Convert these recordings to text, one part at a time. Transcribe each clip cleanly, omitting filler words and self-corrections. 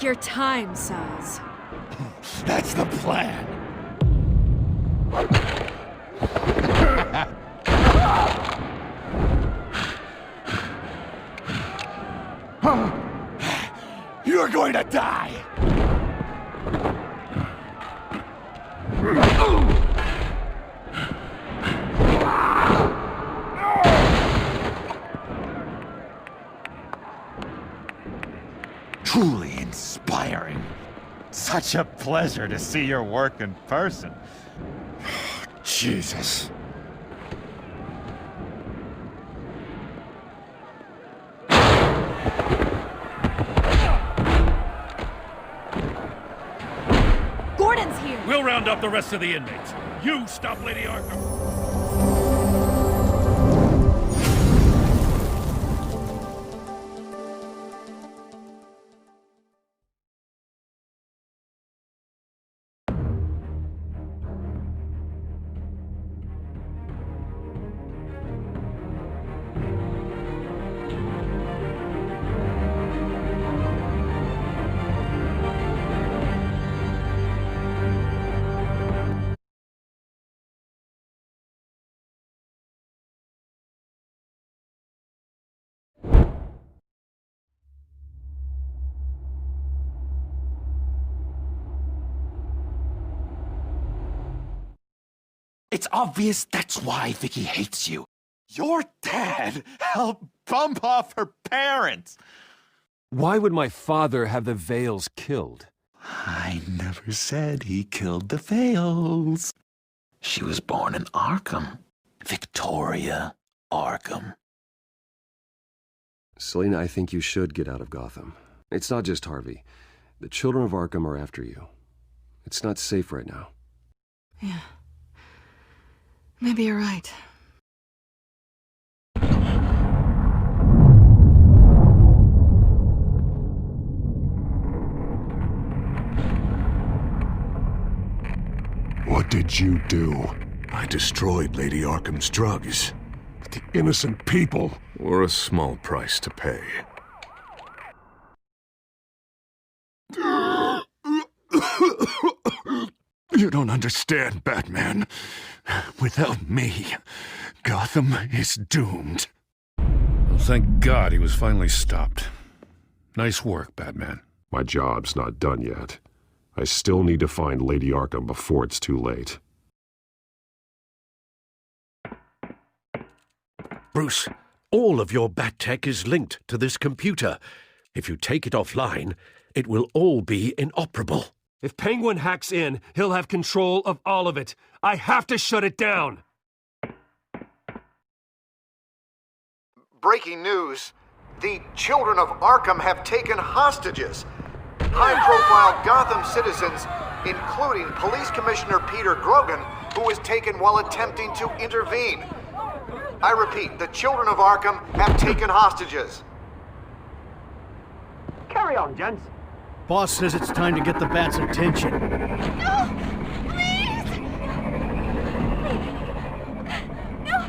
your time, Saz. That's the plan. You're going to die! Truly inspiring. Such a pleasure to see your work in person. Jesus. Gordon's here! We'll round up the rest of the inmates. You stop Lady Arkham. It's obvious that's why Vicky hates you. Your dad helped bump off her parents. Why would my father have the Vales killed? I never said he killed the Vales. She was born in Arkham. Victoria Arkham. Selina, I think you should get out of Gotham. It's not just Harvey. The children of Arkham are after you. It's not safe right now. Yeah. Maybe you're right. What did you do? I destroyed Lady Arkham's drugs. The innocent people. Or a small price to pay. You don't understand, Batman. Without me, Gotham is doomed. Well, thank God he was finally stopped. Nice work, Batman. My job's not done yet. I still need to find Lady Arkham before it's too late. Bruce, all of your bat tech is linked to this computer. If you take it offline, it will all be inoperable. If Penguin hacks in, he'll have control of all of it. I have to shut it down! Breaking news. The children of Arkham have taken hostages. High-profile Gotham citizens, including Police Commissioner Peter Grogan, who was taken while attempting to intervene. I repeat, the children of Arkham have taken hostages. Carry on, gents. Boss says it's time to get the Bat's attention. No! Please! No!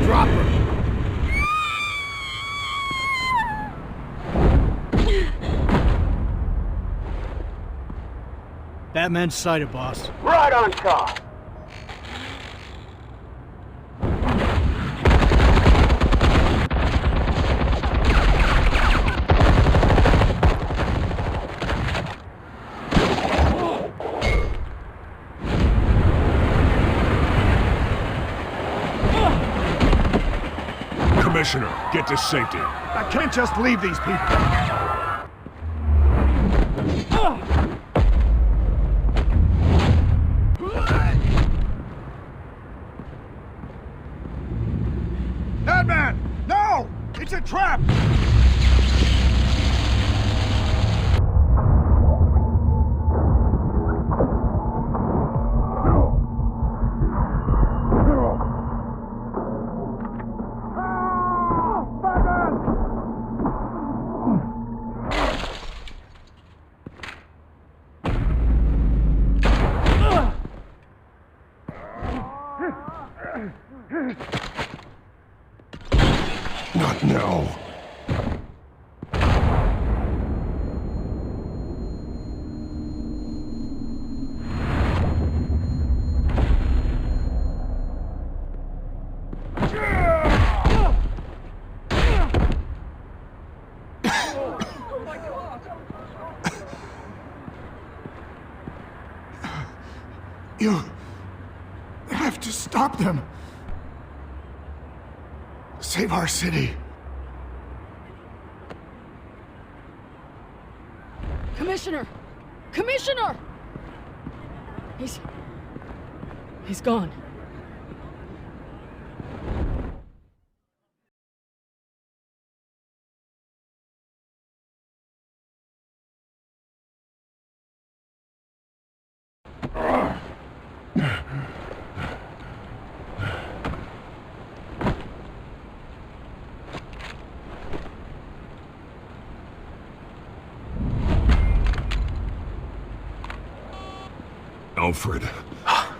Drop her! Batman's sighted, boss. Right on top. Commissioner, get to safety. I can't just leave these people. Batman! No! It's a trap! You have to stop them. Save our city. Commissioner! Commissioner! He's gone. Alfred.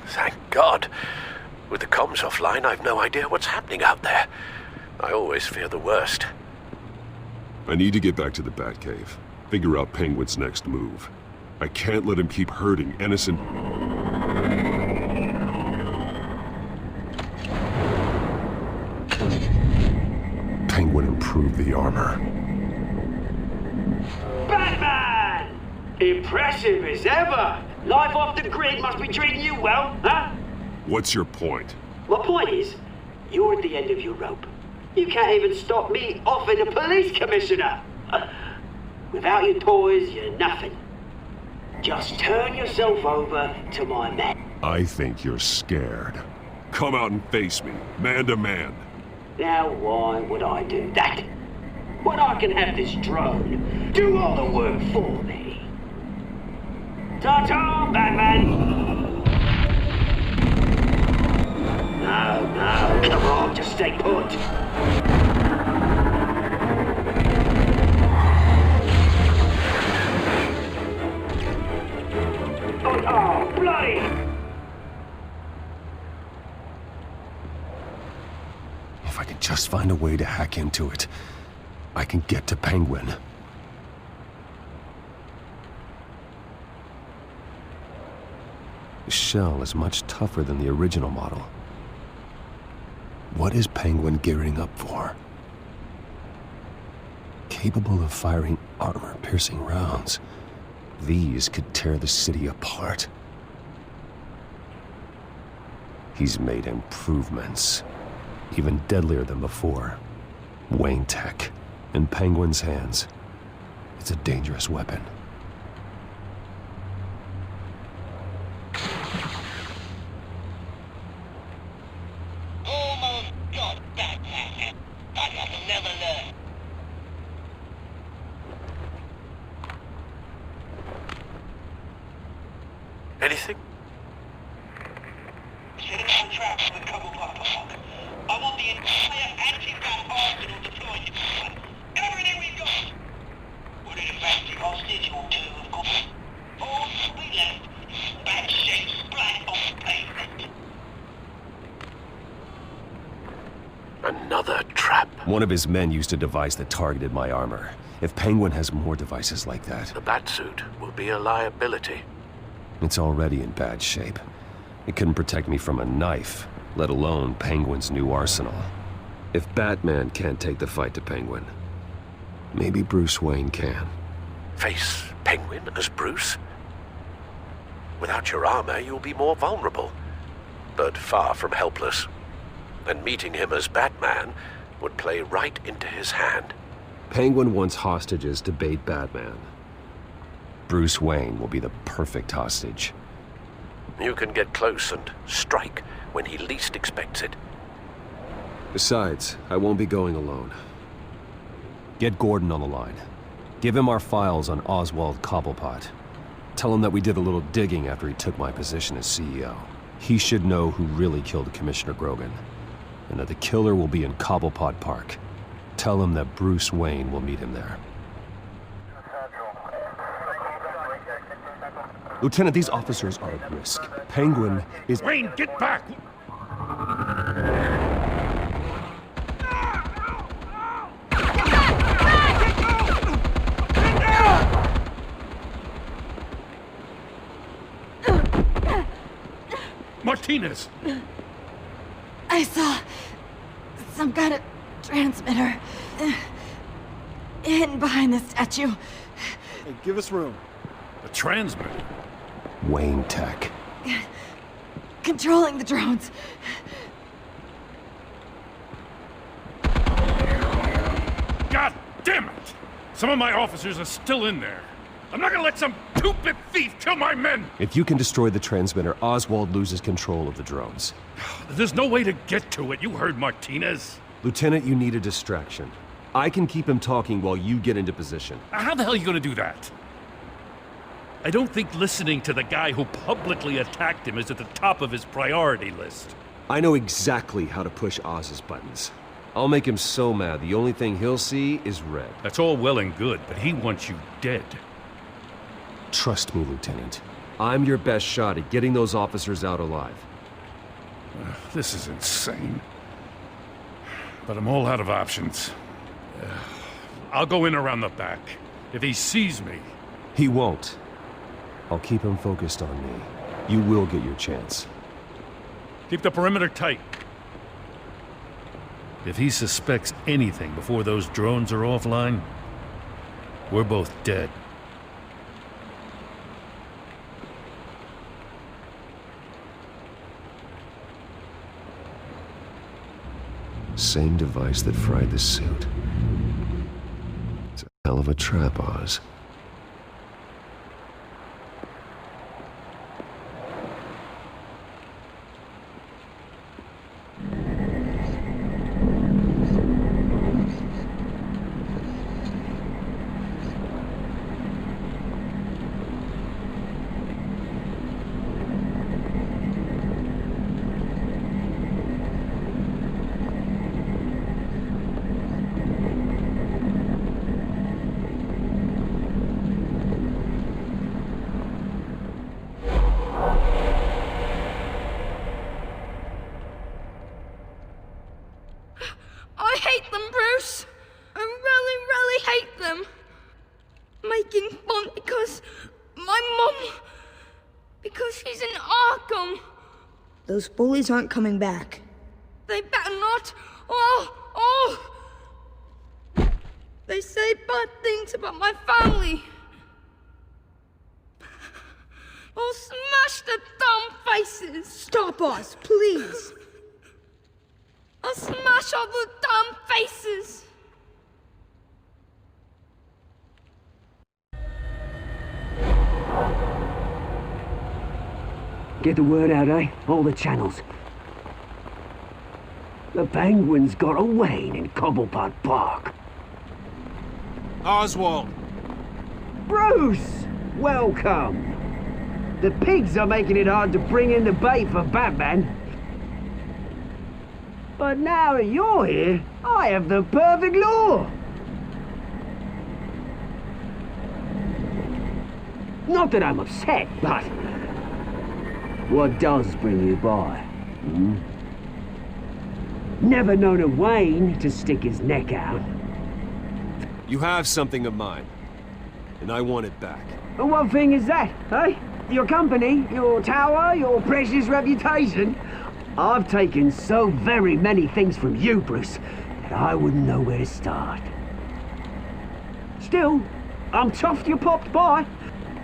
Thank God. With the comms offline, I've no idea what's happening out there. I always fear the worst. I need to get back to the Batcave. Figure out Penguin's next move. I can't let him keep hurting innocent... Penguin improved the armor. Batman! Impressive as ever. Life off the grid must be treating you well, huh? What's your point? My point is, you're at the end of your rope. You can't even stop me offing a police commissioner. Without your toys, you're nothing. Just turn yourself over to my men. I think you're scared. Come out and face me, man to man. Now why would I do that? When I can have this drone do all the work for me. Ta-ta, Batman! No, come on, just stay put. Oh, bloody! If I can just find a way to hack into it, I can get to Penguin. The shell is much tougher than the original model. What is Penguin gearing up for? Capable of firing armor-piercing rounds, these could tear the city apart. He's made improvements, even deadlier than before. Wayne Tech, in Penguin's hands, it's a dangerous weapon. Anything? Traps with Cobblepot. I want the entire anti-rat arsenal deployed. Everything we've got. Would it affect the hostage or two, of course? All we left is bad shape splat on the pavement. Another trap. One of his men used a device that targeted my armor. If Penguin has more devices like that, The Batsuit will be a liability. it's already in bad shape. It couldn't protect me from a knife, let alone Penguin's new arsenal. If Batman can't take the fight to Penguin, maybe Bruce Wayne can. Face Penguin as Bruce? Without your armor, you'll be more vulnerable, but far from helpless. And meeting him as Batman would play right into his hand. Penguin wants hostages to bait Batman. Bruce Wayne will be the perfect hostage. You can get close and strike when he least expects it. Besides, I won't be going alone. Get Gordon on the line. Give him our files on Oswald Cobblepot. Tell him that we did a little digging after he took my position as CEO. He should know who really killed Commissioner Grogan, and that the killer will be in Cobblepot Park. Tell him that Bruce Wayne will meet him there. Lieutenant, these officers are at risk. Penguin is... Wayne, get back! Martinez! I saw some kind of transmitter hidden behind the statue. Hey, give us room. A transmitter. Wayne Tech. controlling the drones. God damn it! Some of my officers are still in there. I'm not gonna let some two-bit thief kill my men! If you can destroy the transmitter, Oswald loses control of the drones. There's no way to get to it. You heard Martinez. Lieutenant, you need a distraction. I can keep him talking while you get into position. How the hell are you gonna do that? I don't think listening to the guy who publicly attacked him is at the top of his priority list. I know exactly how to push Oz's buttons. I'll make him so mad, the only thing he'll see is red. That's all well and good, but he wants you dead. Trust me, Lieutenant. I'm your best shot at getting those officers out alive. This is insane. But I'm all out of options. I'll go in around the back. If he sees me... He won't. I'll keep him focused on me. You will get your chance. Keep the perimeter tight. If he suspects anything before those drones are offline, we're both dead. Same device that fried the suit. It's a hell of a trap, Oz. I hate them, Bruce. I really, really hate them. Making fun because my mum... because she's in Arkham. Those bullies aren't coming back. They better not. They say bad things about my family. I'll smash the dumb faces. Stop us, please. I'll smash all the dumb faces. Get the word out, eh? All the channels. The Penguin's got a Wayne in Cobblepot Park. Oswald! Bruce! Welcome! The pigs are making it hard to bring in the bait for Batman. But now that you're here, I have the perfect lure! Not that I'm upset, but... what does bring you by? Hmm? Never known a Wayne to stick his neck out. You have something of mine, and I want it back. And what thing is that, eh? Your company, your tower, your precious reputation? I've taken so very many things from you, Bruce, that I wouldn't know where to start. Still, I'm chuffed you popped by.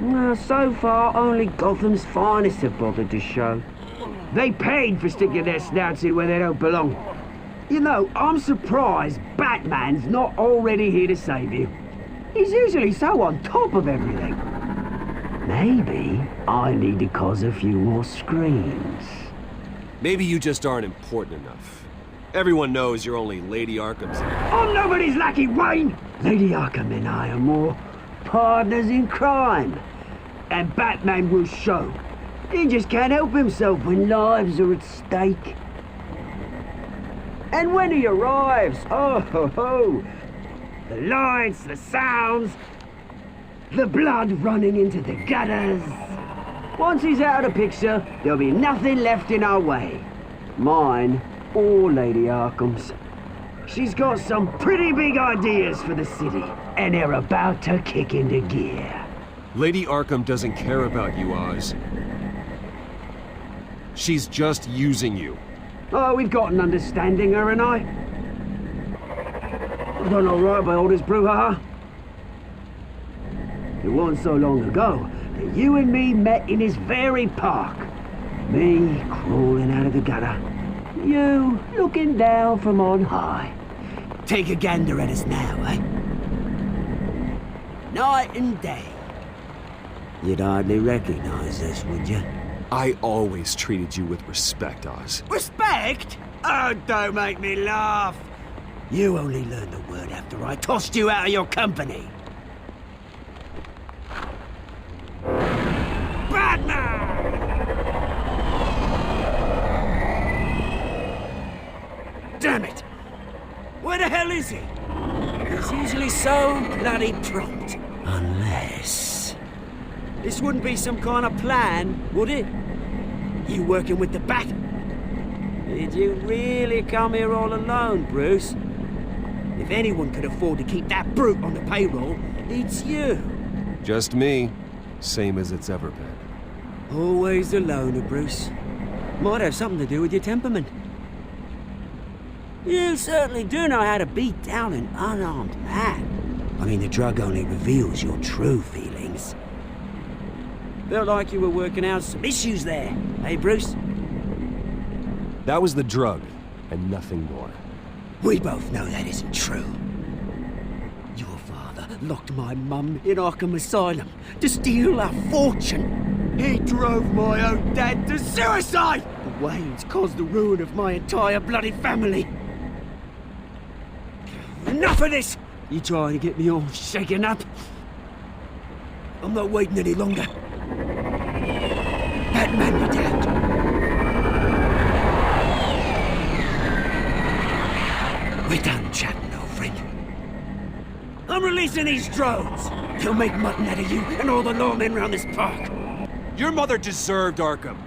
Well, so far, only Gotham's finest have bothered to show. They paid for sticking their snouts in where they don't belong. You know, I'm surprised Batman's not already here to save you. He's usually so on top of everything. Maybe I need to cause a few more screams. Maybe you just aren't important enough. Everyone knows you're only Lady Arkham's... I'm nobody's lackey, Wayne! Lady Arkham and I are more partners in crime. And Batman will show. He just can't help himself when lives are at stake. And when he arrives, oh ho ho! The lights, the sounds, the blood running into the gutters. Once he's out of the picture, there'll be nothing left in our way. Mine or Lady Arkham's. She's got some pretty big ideas for the city, and they're about to kick into gear. Lady Arkham doesn't care about you, Oz. She's just using you. Oh, we've got an understanding, her and I. Done all right by all this brouhaha. It wasn't so long ago that you and me met in this very park. Me crawling out of the gutter. You looking down from on high. Take a gander at us now, eh? Night and day. You'd hardly recognize us, would you? I always treated you with respect, Oz. Respect? Oh, don't make me laugh. You only learned the word after I tossed you out of your company. Batman! Damn it! Where the hell is he? He's usually so bloody prompt. Unless... This wouldn't be some kind of plan, would it? You working with the Bat? Did you really come here all alone, Bruce? If anyone could afford to keep that brute on the payroll, it's you. Just me. Same as it's ever been. Always a loner, Bruce. Might have something to do with your temperament. You certainly do know how to beat down an unarmed man. I mean, the drug only reveals your true feelings. Felt like you were working out some issues there, eh, Bruce? That was the drug, and nothing more. We both know that isn't true. Your father locked my mum in Arkham Asylum to steal our fortune. He drove my own dad to suicide! The Waynes caused the ruin of my entire bloody family. Enough of this! You trying to get me all shaken up? I'm not waiting any longer. Batman me down. We're done chatting, old friend. I'm releasing these drones. He'll make mutton out of you and all the lawmen around this park. Your mother deserved Arkham.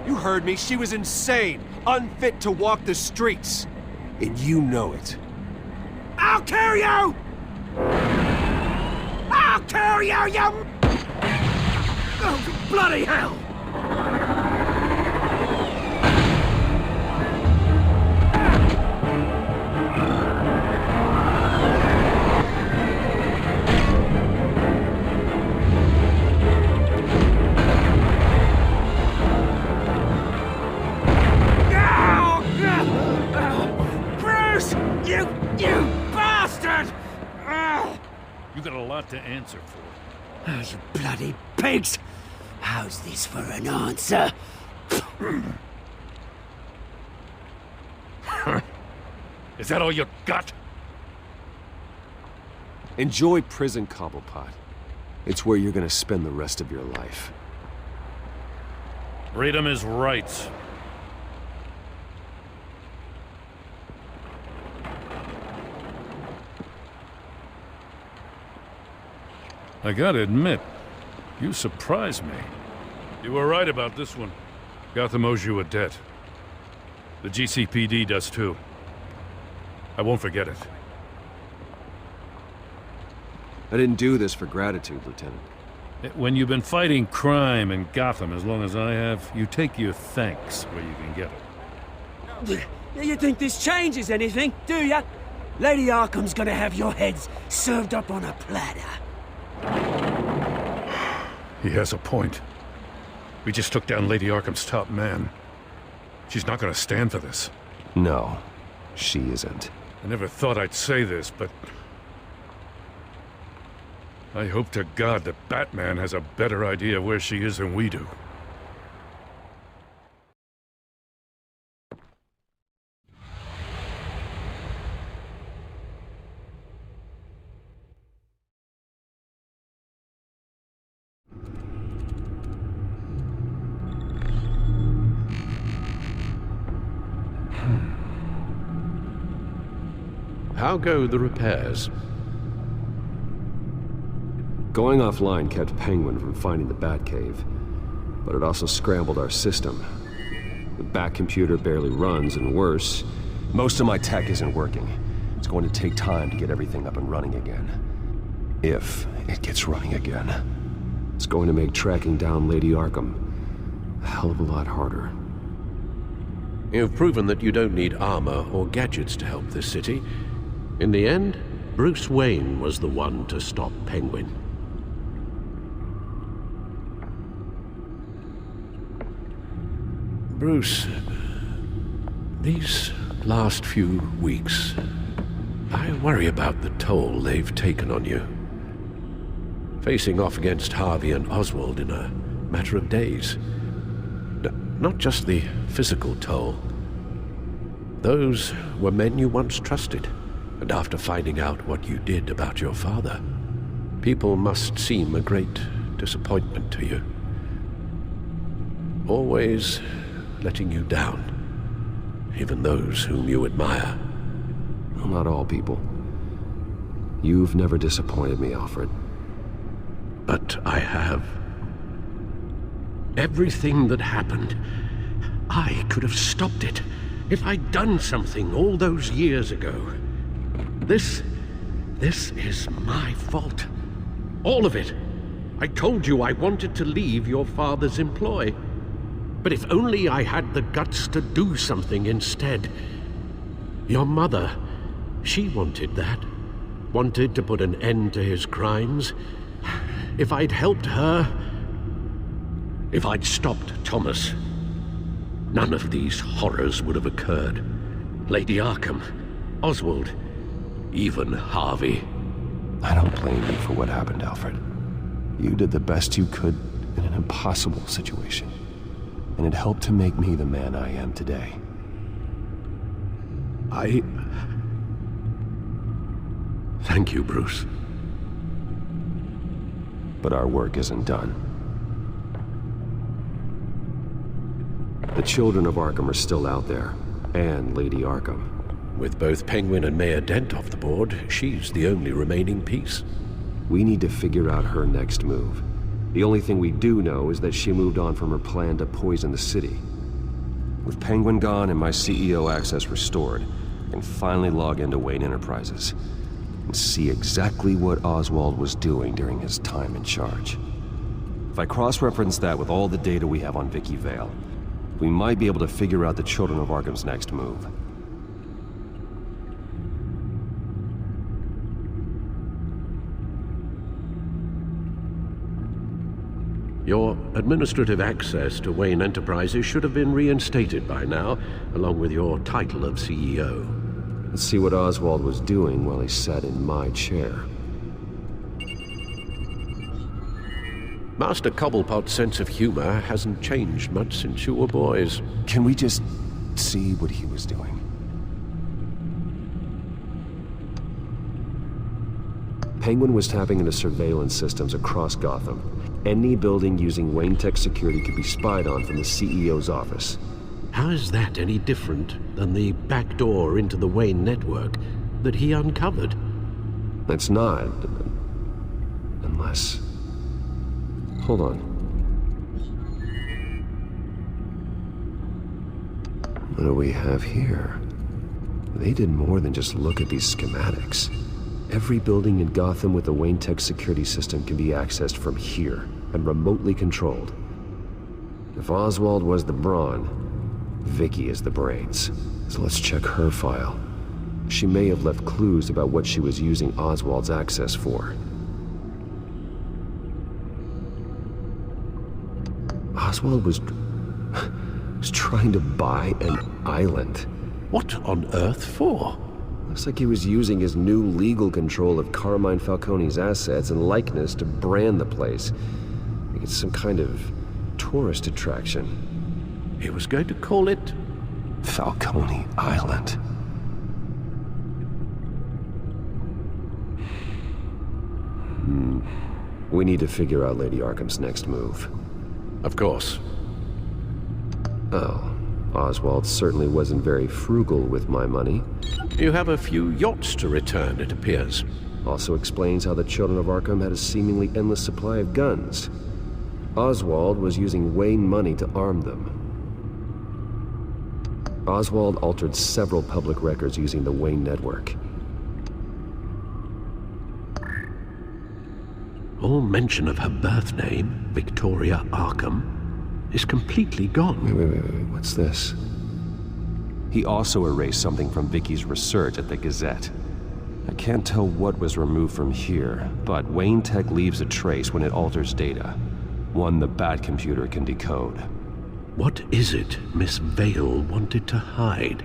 You heard me. She was insane, unfit to walk the streets. And you know it. I'll kill you! I'll kill you, you... Oh, bloody hell! You bastard! You got a lot to answer for. Those bloody pigs! How's this for an answer? Is that all you got? Enjoy prison, Cobblepot. It's where you're gonna spend the rest of your life. Freedom is rights. I gotta admit, you surprised me. You were right about this one. Gotham owes you a debt. The GCPD does too. I won't forget it. I didn't do this for gratitude, Lieutenant. When you've been fighting crime in Gotham as long as I have, you take your thanks where you can get it. You think this changes anything, do ya? Lady Arkham's gonna have your heads served up on a platter. He has a point. We just took down Lady Arkham's top man. She's not gonna stand for this. No, she isn't. I never thought I'd say this, but... I hope to God that Batman has a better idea where she is than we do. How go the repairs? Going offline kept Penguin from finding the Batcave, but it also scrambled our system. The Bat computer barely runs, and worse, most of my tech isn't working. It's going to take time to get everything up and running again. If it gets running again. It's going to make tracking down Lady Arkham a hell of a lot harder. You've proven that you don't need armor or gadgets to help this city. In the end, Bruce Wayne was the one to stop Penguin. Bruce, these last few weeks, I worry about the toll they've taken on you. Facing off against Harvey and Oswald in a matter of days. Not just the physical toll. Those were men you once trusted, and after finding out what you did about your father, people must seem a great disappointment to you. Always letting you down, even those whom you admire. Well, not all people. You've never disappointed me, Alfred. But I have. Everything that happened, I could have stopped it if I'd done something all those years ago. This is my fault. All of it. I told you I wanted to leave your father's employ. But if only I had the guts to do something instead. Your mother, she wanted that. Wanted to put an end to his crimes. If I'd helped her, if I'd stopped Thomas, none of these horrors would have occurred. Lady Arkham, Oswald, even Harvey. I don't blame you for what happened, Alfred. You did the best you could in an impossible situation. And it helped to make me the man I am today. Thank you, Bruce. But our work isn't done. The children of Arkham are still out there, and Lady Arkham. With both Penguin and Mayor Dent off the board, she's the only remaining piece. We need to figure out her next move. The only thing we do know is that she moved on from her plan to poison the city. With Penguin gone and my CEO access restored, I can finally log into Wayne Enterprises and see exactly what Oswald was doing during his time in charge. If I cross-reference that with all the data we have on Vicky Vale, we might be able to figure out the Children of Arkham's next move. Your administrative access to Wayne Enterprises should have been reinstated by now, along with your title of CEO. Let's see what Oswald was doing while he sat in my chair. Master Cobblepot's sense of humor hasn't changed much since you were boys. Can we just see what he was doing? Penguin was tapping into surveillance systems across Gotham. Any building using Wayne Tech security could be spied on from the CEO's office. How is that any different than the back door into the Wayne network that he uncovered? It's not. Unless... Hold on. What do we have here? They did more than just look at these schematics. Every building in Gotham with a Wayne Tech security system can be accessed from here and remotely controlled. If Oswald was the brawn, Vicky is the brains. So let's check her file. She may have left clues about what she was using Oswald's access for. Oswald was trying to buy an island. What on earth for? Looks like he was using his new legal control of Carmine Falcone's assets and likeness to brand the place. Like it's some kind of tourist attraction. He was going to call it... Falcone Island. We need to figure out Lady Arkham's next move. Of course. Oh, Oswald certainly wasn't very frugal with my money. You have a few yachts to return, it appears. Also explains how the Children of Arkham had a seemingly endless supply of guns. Oswald was using Wayne money to arm them. Oswald altered several public records using the Wayne network. All mention of her birth name, Victoria Arkham, is completely gone. Wait, what's this? He also erased something from Vicky's research at the Gazette. I can't tell what was removed from here, but Wayne Tech leaves a trace when it alters data. One the Bat computer can decode. What is it Miss Vale wanted to hide?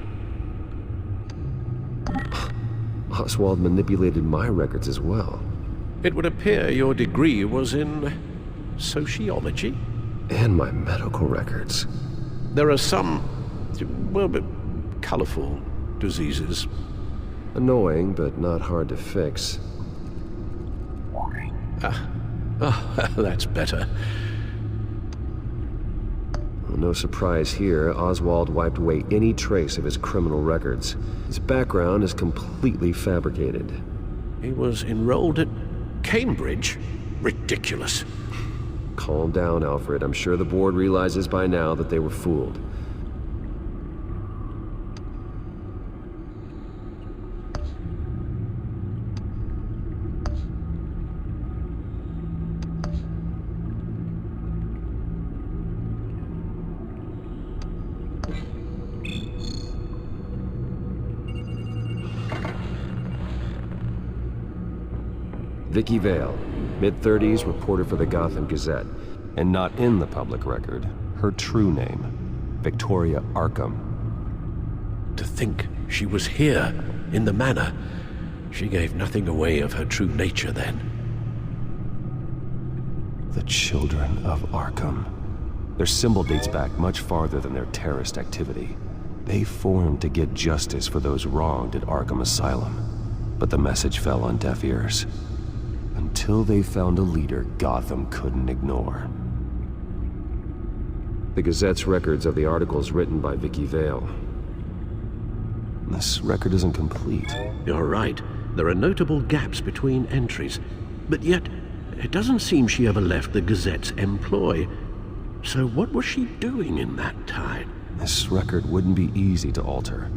Oswald manipulated my records as well. It would appear your degree was in sociology? And my medical records. There are some, well, colorful diseases. Annoying, but not hard to fix. That's better. Well, no surprise here, Oswald wiped away any trace of his criminal records. His background is completely fabricated. He was enrolled at Cambridge? Ridiculous. Calm down, Alfred. I'm sure the board realizes by now that they were fooled. Vicky Vale, mid-30s, reporter for the Gotham Gazette. And not in the public record, her true name, Victoria Arkham. To think she was here, in the manor. She gave nothing away of her true nature then. The Children of Arkham. Their symbol dates back much farther than their terrorist activity. They formed to get justice for those wronged at Arkham Asylum. But the message fell on deaf ears. Until they found a leader Gotham couldn't ignore. The Gazette's records of the articles written by Vicky Vale. This record isn't complete. You're right. There are notable gaps between entries. But yet, it doesn't seem she ever left the Gazette's employ. So what was she doing in that time? This record wouldn't be easy to alter.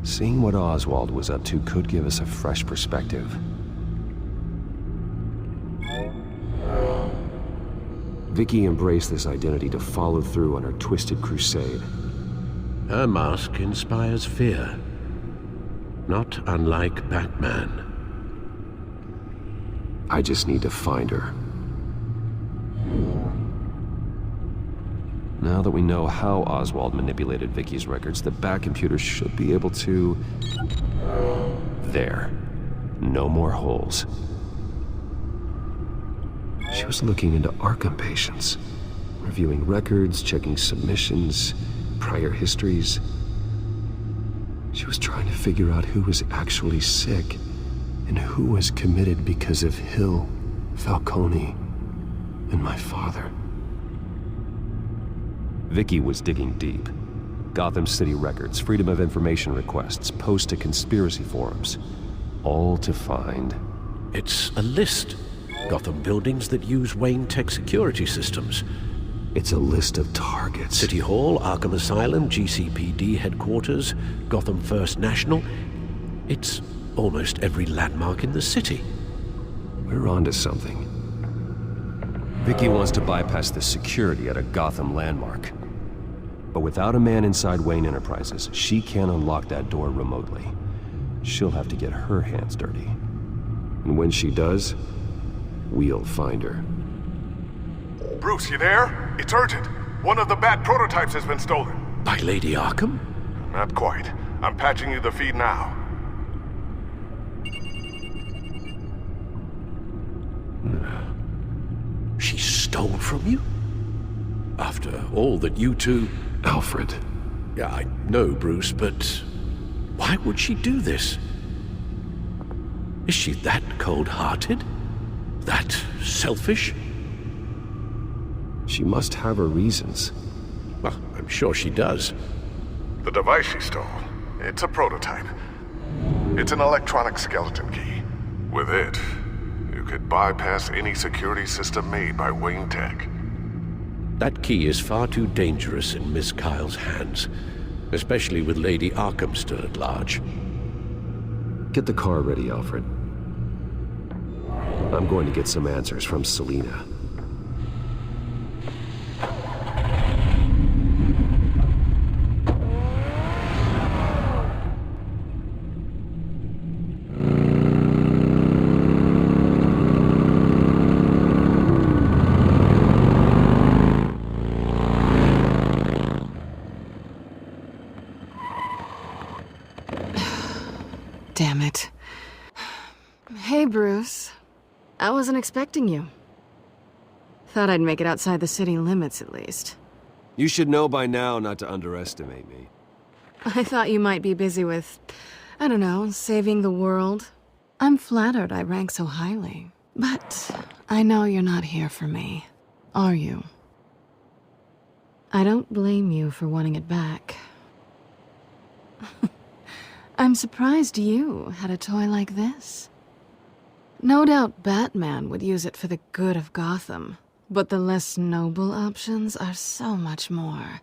Seeing what Oswald was up to could give us a fresh perspective. Vicky embraced this identity to follow through on her twisted crusade. Her mask inspires fear. Not unlike Batman. I just need to find her. Now that we know how Oswald manipulated Vicky's records, the Bat computer should be able to... There. No more holes. She was looking into Arkham patients, reviewing records, checking submissions, prior histories. She was trying to figure out who was actually sick and who was committed because of Hill, Falcone, and my father. Vicky was digging deep. Gotham City records, Freedom of Information requests, posts to conspiracy forums. All to find... It's a list. Gotham buildings that use Wayne Tech security systems. It's a list of targets. City Hall, Arkham Asylum, GCPD headquarters, Gotham First National. It's almost every landmark in the city. We're onto something. Vicky wants to bypass the security at a Gotham landmark. But without a man inside Wayne Enterprises, she can't unlock that door remotely. She'll have to get her hands dirty. And when she does, we'll find her. Bruce, you there? It's urgent. One of the Bat prototypes has been stolen. By Lady Arkham? Not quite. I'm patching you the feed now. She stole from you? After all that you two... Alfred. Yeah, I know, Bruce, but why would she do this? Is she that cold-hearted? That selfish? She must have her reasons. Well, I'm sure she does. The device she stole, it's a prototype. It's an electronic skeleton key. With it, you could bypass any security system made by Wayne Tech. That key is far too dangerous in Miss Kyle's hands, especially with Lady Arkham still at large. Get the car ready, Alfred. I'm going to get some answers from Selina. wasn't expecting you. Thought I'd make it outside the city limits, at least. You should know by now not to underestimate me. I thought you might be busy with, I don't know, saving the world. I'm flattered I rank so highly. But I know you're not here for me, are you? I don't blame you for wanting it back. I'm surprised you had a toy like this. No doubt Batman would use it for the good of Gotham, but the less noble options are so much more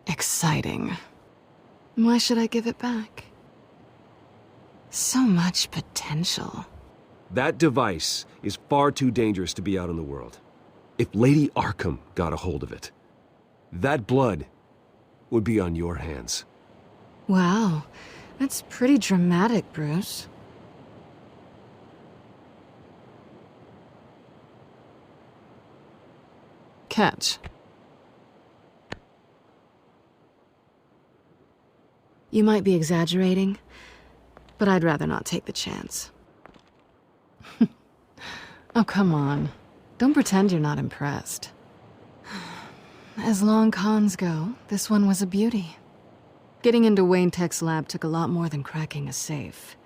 exciting. Why should I give it back? So much potential. That device is far too dangerous to be out in the world. If Lady Arkham got a hold of it, that blood would be on your hands. Wow, that's pretty dramatic, Bruce. Catch. You might be exaggerating, but I'd rather not take the chance. Oh, come on. Don't pretend you're not impressed. As long cons go, this one was a beauty. Getting into Wayne Tech's lab took a lot more than cracking a safe.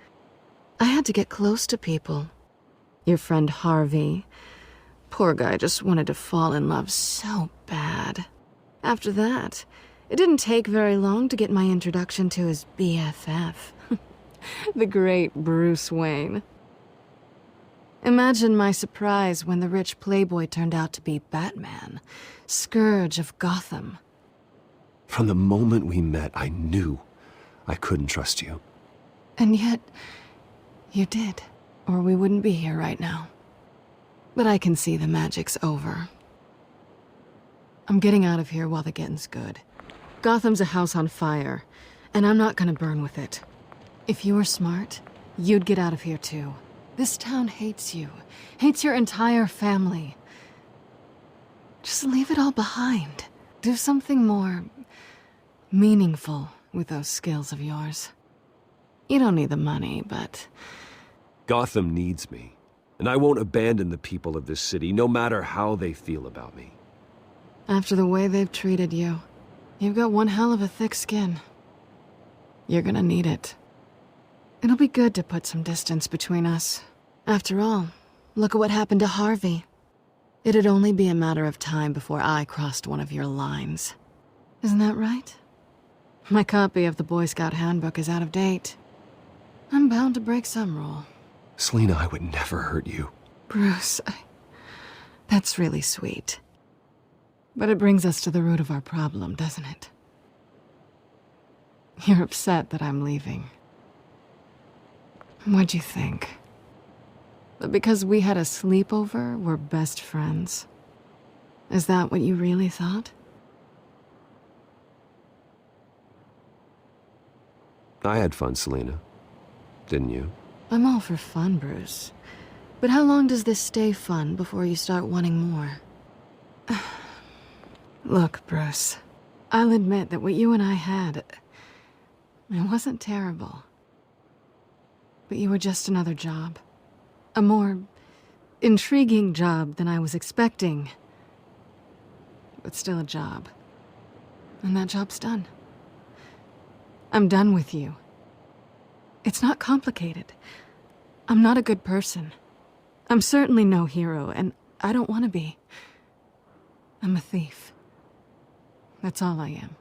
I had to get close to people. Your friend Harvey. Poor guy just wanted to fall in love so bad. After that, it didn't take very long to get my introduction to his BFF. The great Bruce Wayne. Imagine my surprise when the rich playboy turned out to be Batman, scourge of Gotham. From the moment we met, I knew I couldn't trust you. And yet, you did, or we wouldn't be here right now. But I can see the magic's over. I'm getting out of here while the getting's good. Gotham's a house on fire, and I'm not gonna burn with it. If you were smart, you'd get out of here too. This town hates you, hates your entire family. Just leave it all behind. Do something more meaningful with those skills of yours. You don't need the money, but... Gotham needs me, and I won't abandon the people of this city, no matter how they feel about me. After the way they've treated you, you've got one hell of a thick skin. You're gonna need it. It'll be good to put some distance between us. After all, look at what happened to Harvey. It'd only be a matter of time before I crossed one of your lines. Isn't that right? My copy of the Boy Scout Handbook is out of date. I'm bound to break some rule. Selina, I would never hurt you. Bruce, that's really sweet. But it brings us to the root of our problem, doesn't it? You're upset that I'm leaving. What'd you think? That because we had a sleepover, we're best friends? Is that what you really thought? I had fun, Selina. Didn't you? I'm all for fun, Bruce. But how long does this stay fun before you start wanting more? Look, Bruce, I'll admit that what you and I had, it wasn't terrible. But you were just another job. A more intriguing job than I was expecting. But still a job. And that job's done. I'm done with you. It's not complicated. I'm not a good person. I'm certainly no hero, and I don't want to be. I'm a thief. That's all I am.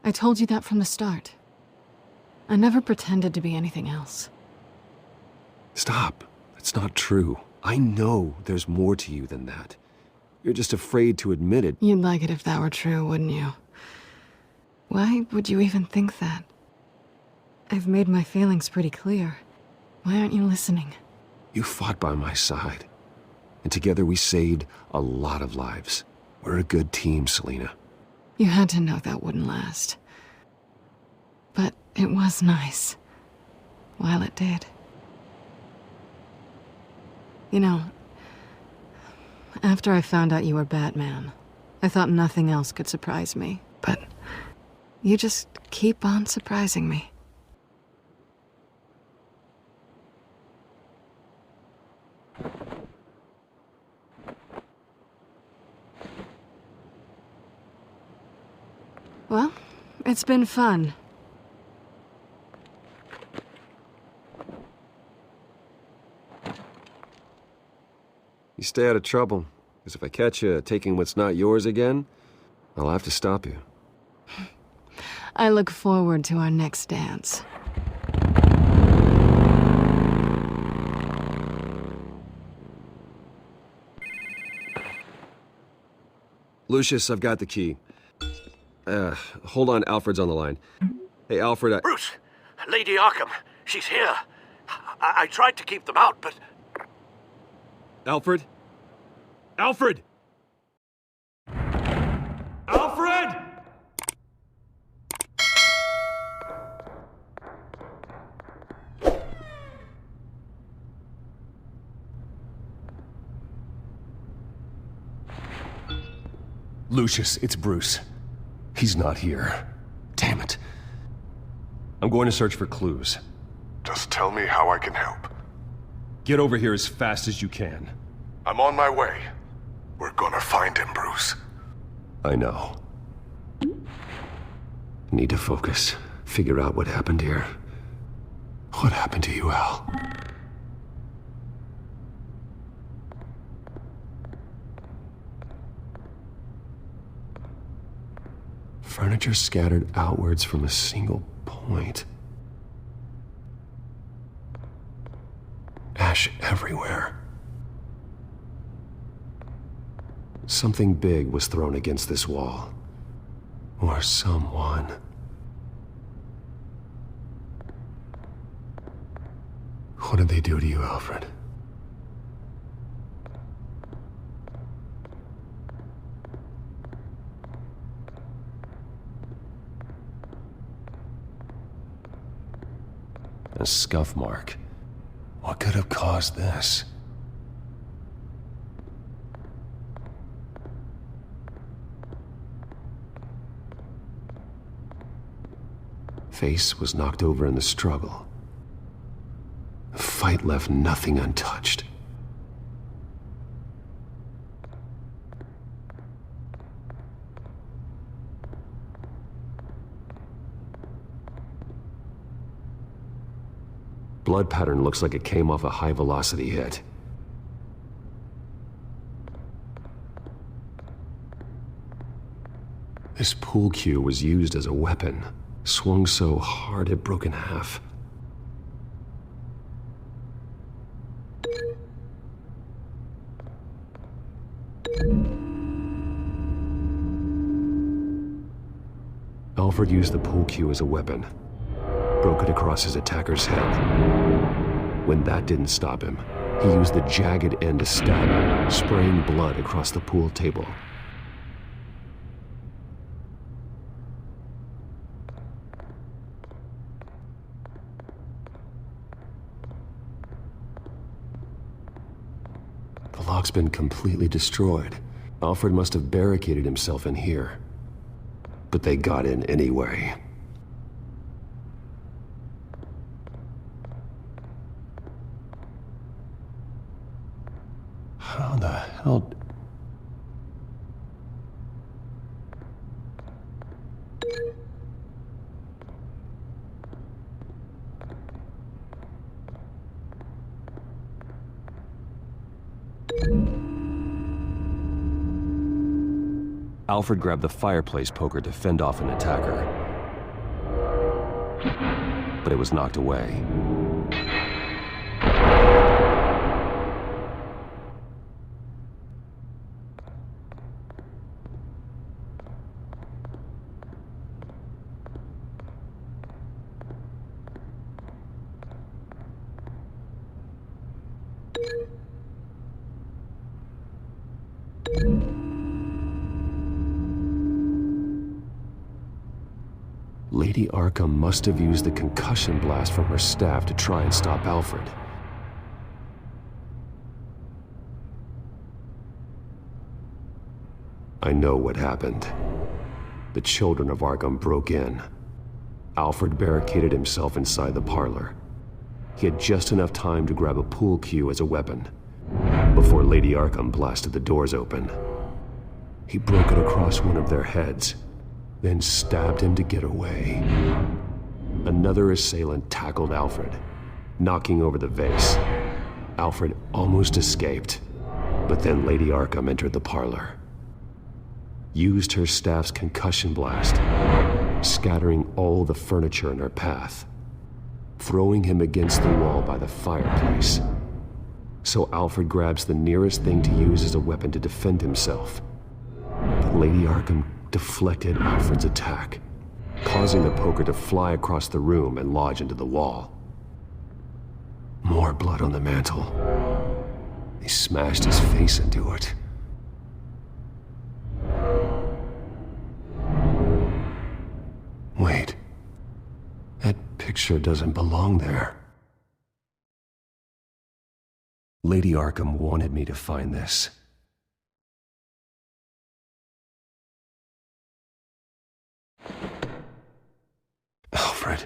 I told you that from the start. I never pretended to be anything else. Stop. That's not true. I know there's more to you than that. You're just afraid to admit it. You'd like it if that were true, wouldn't you? Why would you even think that? I've made my feelings pretty clear. Why aren't you listening? You fought by my side. And together we saved a lot of lives. We're a good team, Selina. You had to know that wouldn't last. But it was nice. While it did. You know, after I found out you were Batman, I thought nothing else could surprise me. But you just keep on surprising me. Well, it's been fun. You stay out of trouble, because if I catch you taking what's not yours again, I'll have to stop you. I look forward to our next dance. Lucius, I've got the key. Hold on, Alfred's on the line. Hey, Alfred, Bruce! Lady Arkham, she's here. I tried to keep them out, but... Alfred? Alfred! Alfred! Lucius, it's Bruce. He's not here. Damn it. I'm going to search for clues. Just tell me how I can help. Get over here as fast as you can. I'm on my way. We're gonna find him, Bruce. I know. Need to focus. Figure out what happened here. What happened to you, Al? Furniture scattered outwards from a single point. Ash everywhere. Something big was thrown against this wall. Or someone. What did they do to you, Alfred? A scuff mark. What could have caused this? Face was knocked over in the struggle. The fight left nothing untouched. Blood pattern looks like it came off a high-velocity hit. This pool cue was used as a weapon, swung so hard it broke in half. Alfred used the pool cue as a weapon. Broke it across his attacker's head. When that didn't stop him, he used the jagged end to stab him, spraying blood across the pool table. The lock's been completely destroyed. Alfred must have barricaded himself in here. But they got in anyway. How the hell... Alfred grabbed the fireplace poker to fend off an attacker. But it was knocked away. Lady Arkham must have used the concussion blast from her staff to try and stop Alfred. I know what happened. The children of Arkham broke in. Alfred barricaded himself inside the parlor. He had just enough time to grab a pool cue as a weapon before Lady Arkham blasted the doors open. He broke it across one of their heads, then stabbed him to get away. Another assailant tackled Alfred, knocking over the vase. Alfred almost escaped, but then Lady Arkham entered the parlor. Used her staff's concussion blast, scattering all the furniture in her path, throwing him against the wall by the fireplace. So Alfred grabs the nearest thing to use as a weapon to defend himself. But Lady Arkham deflected Alfred's attack, causing the poker to fly across the room and lodge into the wall. More blood on the mantel. They smashed his face into it. Wait. That picture doesn't belong there. Lady Arkham wanted me to find this. Alfred.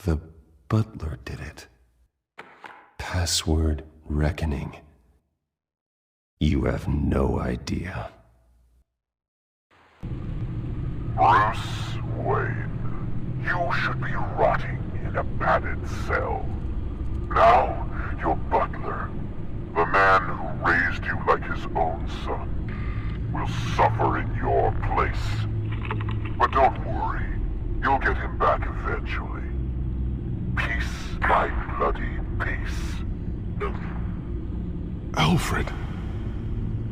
The butler did it. Password reckoning. You have no idea. Bruce Wayne, you should be rotting in a padded cell. Now, your butler, the man who raised you like his own son, will suffer in your place. But don't worry, you'll get him back eventually. Peace, my bloody peace. Alfred.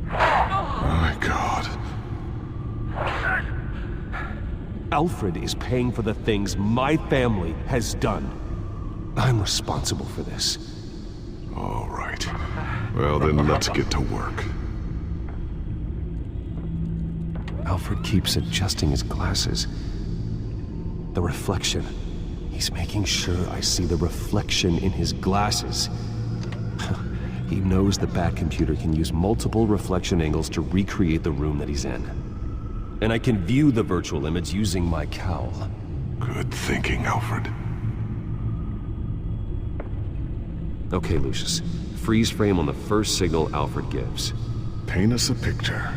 My God. Alfred is paying for the things my family has done. I'm responsible for this. All right. Well, then let's get to work. Alfred keeps adjusting his glasses. The reflection. He's making sure I see the reflection in his glasses. He knows the Batcomputer can use multiple reflection angles to recreate the room that he's in. And I can view the virtual image using my cowl. Good thinking, Alfred. Okay, Lucius. Freeze frame on the first signal Alfred gives. Paint us a picture.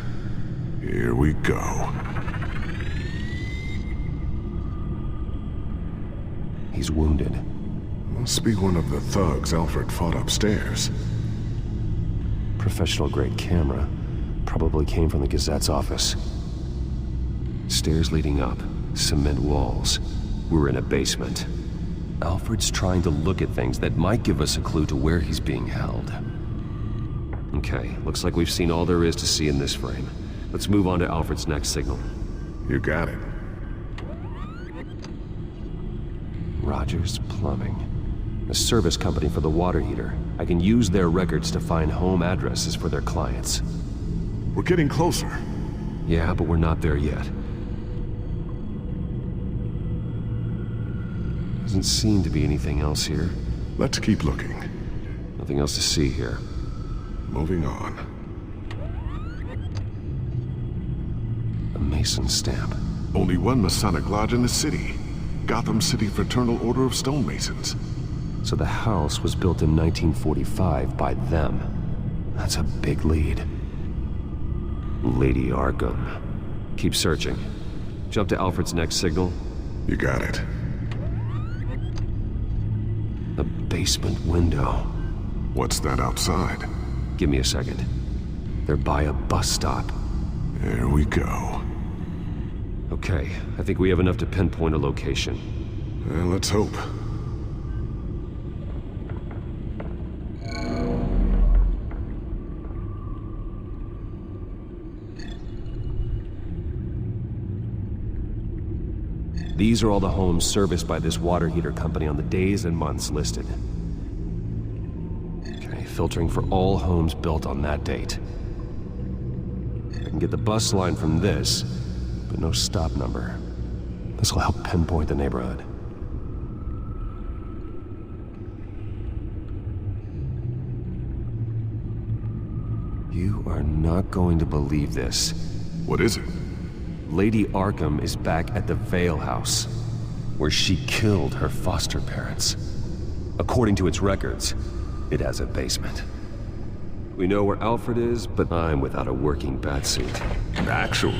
Here we go. He's wounded. Must be one of the thugs Alfred fought upstairs. Professional-grade camera. Probably came from the Gazette's office. Stairs leading up. Cement walls. We're in a basement. Alfred's trying to look at things that might give us a clue to where he's being held. Okay, looks like we've seen all there is to see in this frame. Let's move on to Alfred's next signal. You got it. Rogers Plumbing. A service company for the water heater. I can use their records to find home addresses for their clients. We're getting closer. Yeah, but we're not there yet. Doesn't seem to be anything else here. Let's keep looking. Nothing else to see here. Moving on. A Mason stamp. Only one Masonic lodge in the city. Gotham City Fraternal Order of Stonemasons. So the house was built in 1945 by them. That's a big lead. Lady Arkham. Keep searching. Jump to Alfred's next signal. You got it. A basement window. What's that outside? Give me a second. They're by a bus stop. There we go. Okay, I think we have enough to pinpoint a location. Well, let's hope. These are all the homes serviced by this water heater company on the days and months listed. Okay, filtering for all homes built on that date. I can get the bus line from this, but no stop number. This will help pinpoint the neighborhood. You are not going to believe this. What is it? Lady Arkham is back at the Vale House, where she killed her foster parents. According to its records, it has a basement. We know where Alfred is, but I'm without a working batsuit. Actually,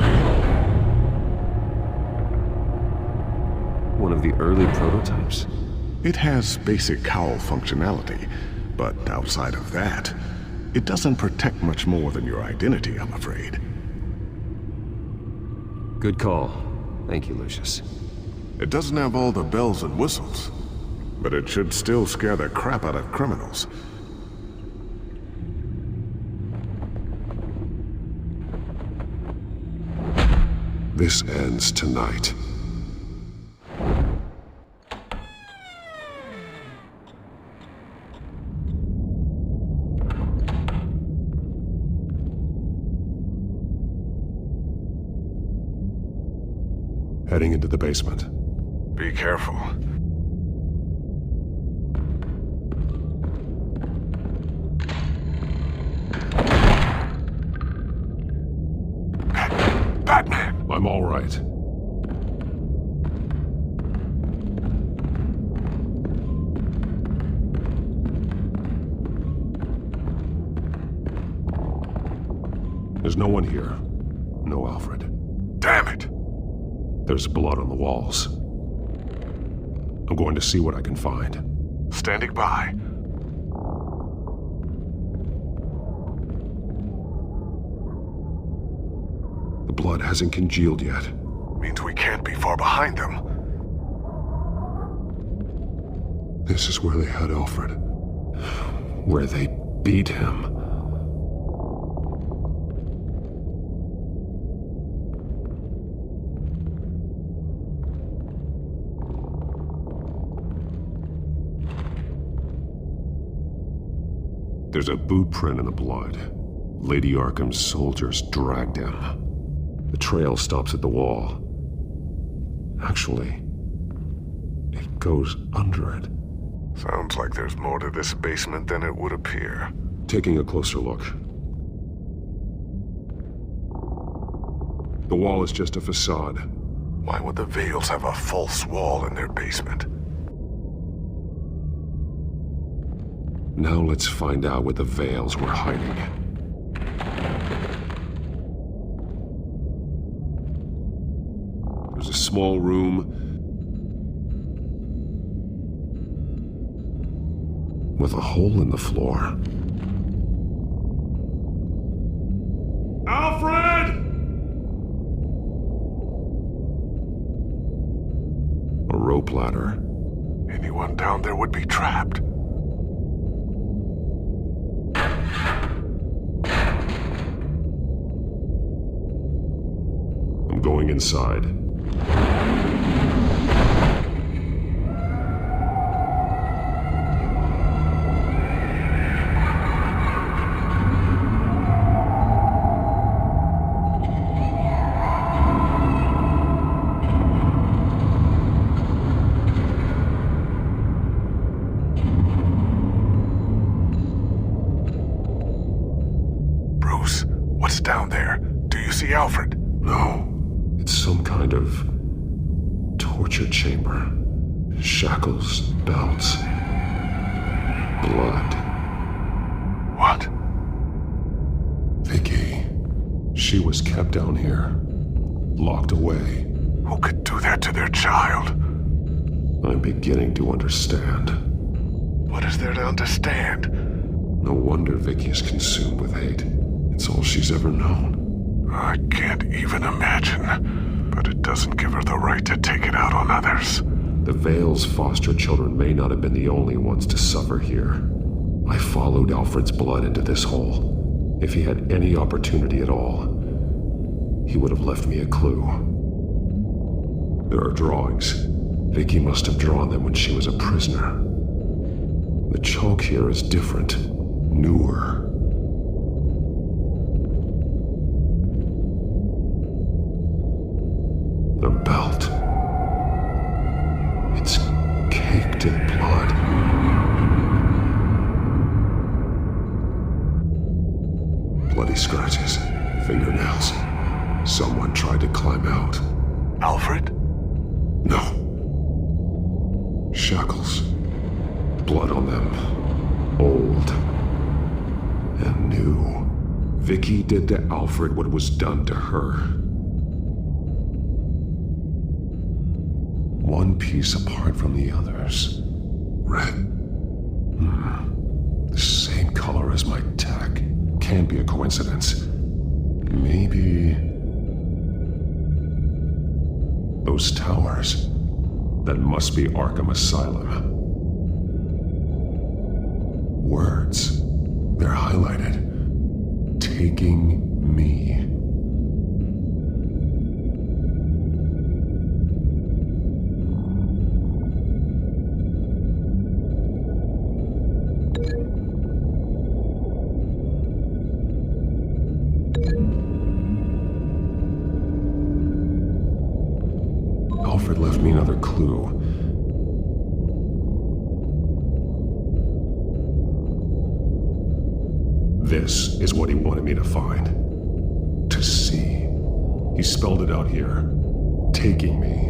one of the early prototypes? It has basic cowl functionality, but outside of that, it doesn't protect much more than your identity, I'm afraid. Good call. Thank you, Lucius. It doesn't have all the bells and whistles, but it should still scare the crap out of criminals. this ends tonight. Heading into the basement. Be careful. Batman! I'm all right. There's no one here. No Alfred. Damn it! There's blood on the walls. I'm going to see what I can find. Standing by. The blood hasn't congealed yet. Means we can't be far behind them. This is where they had Alfred. Where they beat him. There's a boot print in the blood. Lady Arkham's soldiers dragged him. The trail stops at the wall. Actually, it goes under it. Sounds like there's more to this basement than it would appear. Taking a closer look. The wall is just a facade. Why would the Vales have a false wall in their basement? Now let's find out what the Vales were hiding. There's a small room with a hole in the floor. Alfred! A rope ladder. Anyone down there would be trapped. I'm going inside. Bruce, what's down there? Do you see Alfred? No. It's some kind of torture chamber. Shackles, belts, blood. What? Vicky. She was kept down here, locked away. Who could do that to their child? I'm beginning to understand. What is there to understand? No wonder Vicky is consumed with hate. It's all she's ever known. I can't even imagine, but it doesn't give her the right to take it out on others. The Vale's foster children may not have been the only ones to suffer here. I followed Alfred's blood into this hole. If he had any opportunity at all, he would have left me a clue. There are drawings. Vicky must have drawn them when she was a prisoner. The chalk here is different, newer. The belt. It's caked in blood. Bloody scratches, fingernails. Someone tried to climb out. Alfred? No. Shackles. Blood on them. Old. and knew. Vicky did to Alfred what was done to her. One piece apart from the others. Red. The same color as my tech. Can't be a coincidence. Maybe... those towers. That must be Arkham Asylum. Words. They're highlighted. Taking me. Alfred left me another clue. This is what he wanted me to find. To see. He spelled it out here. Taking me.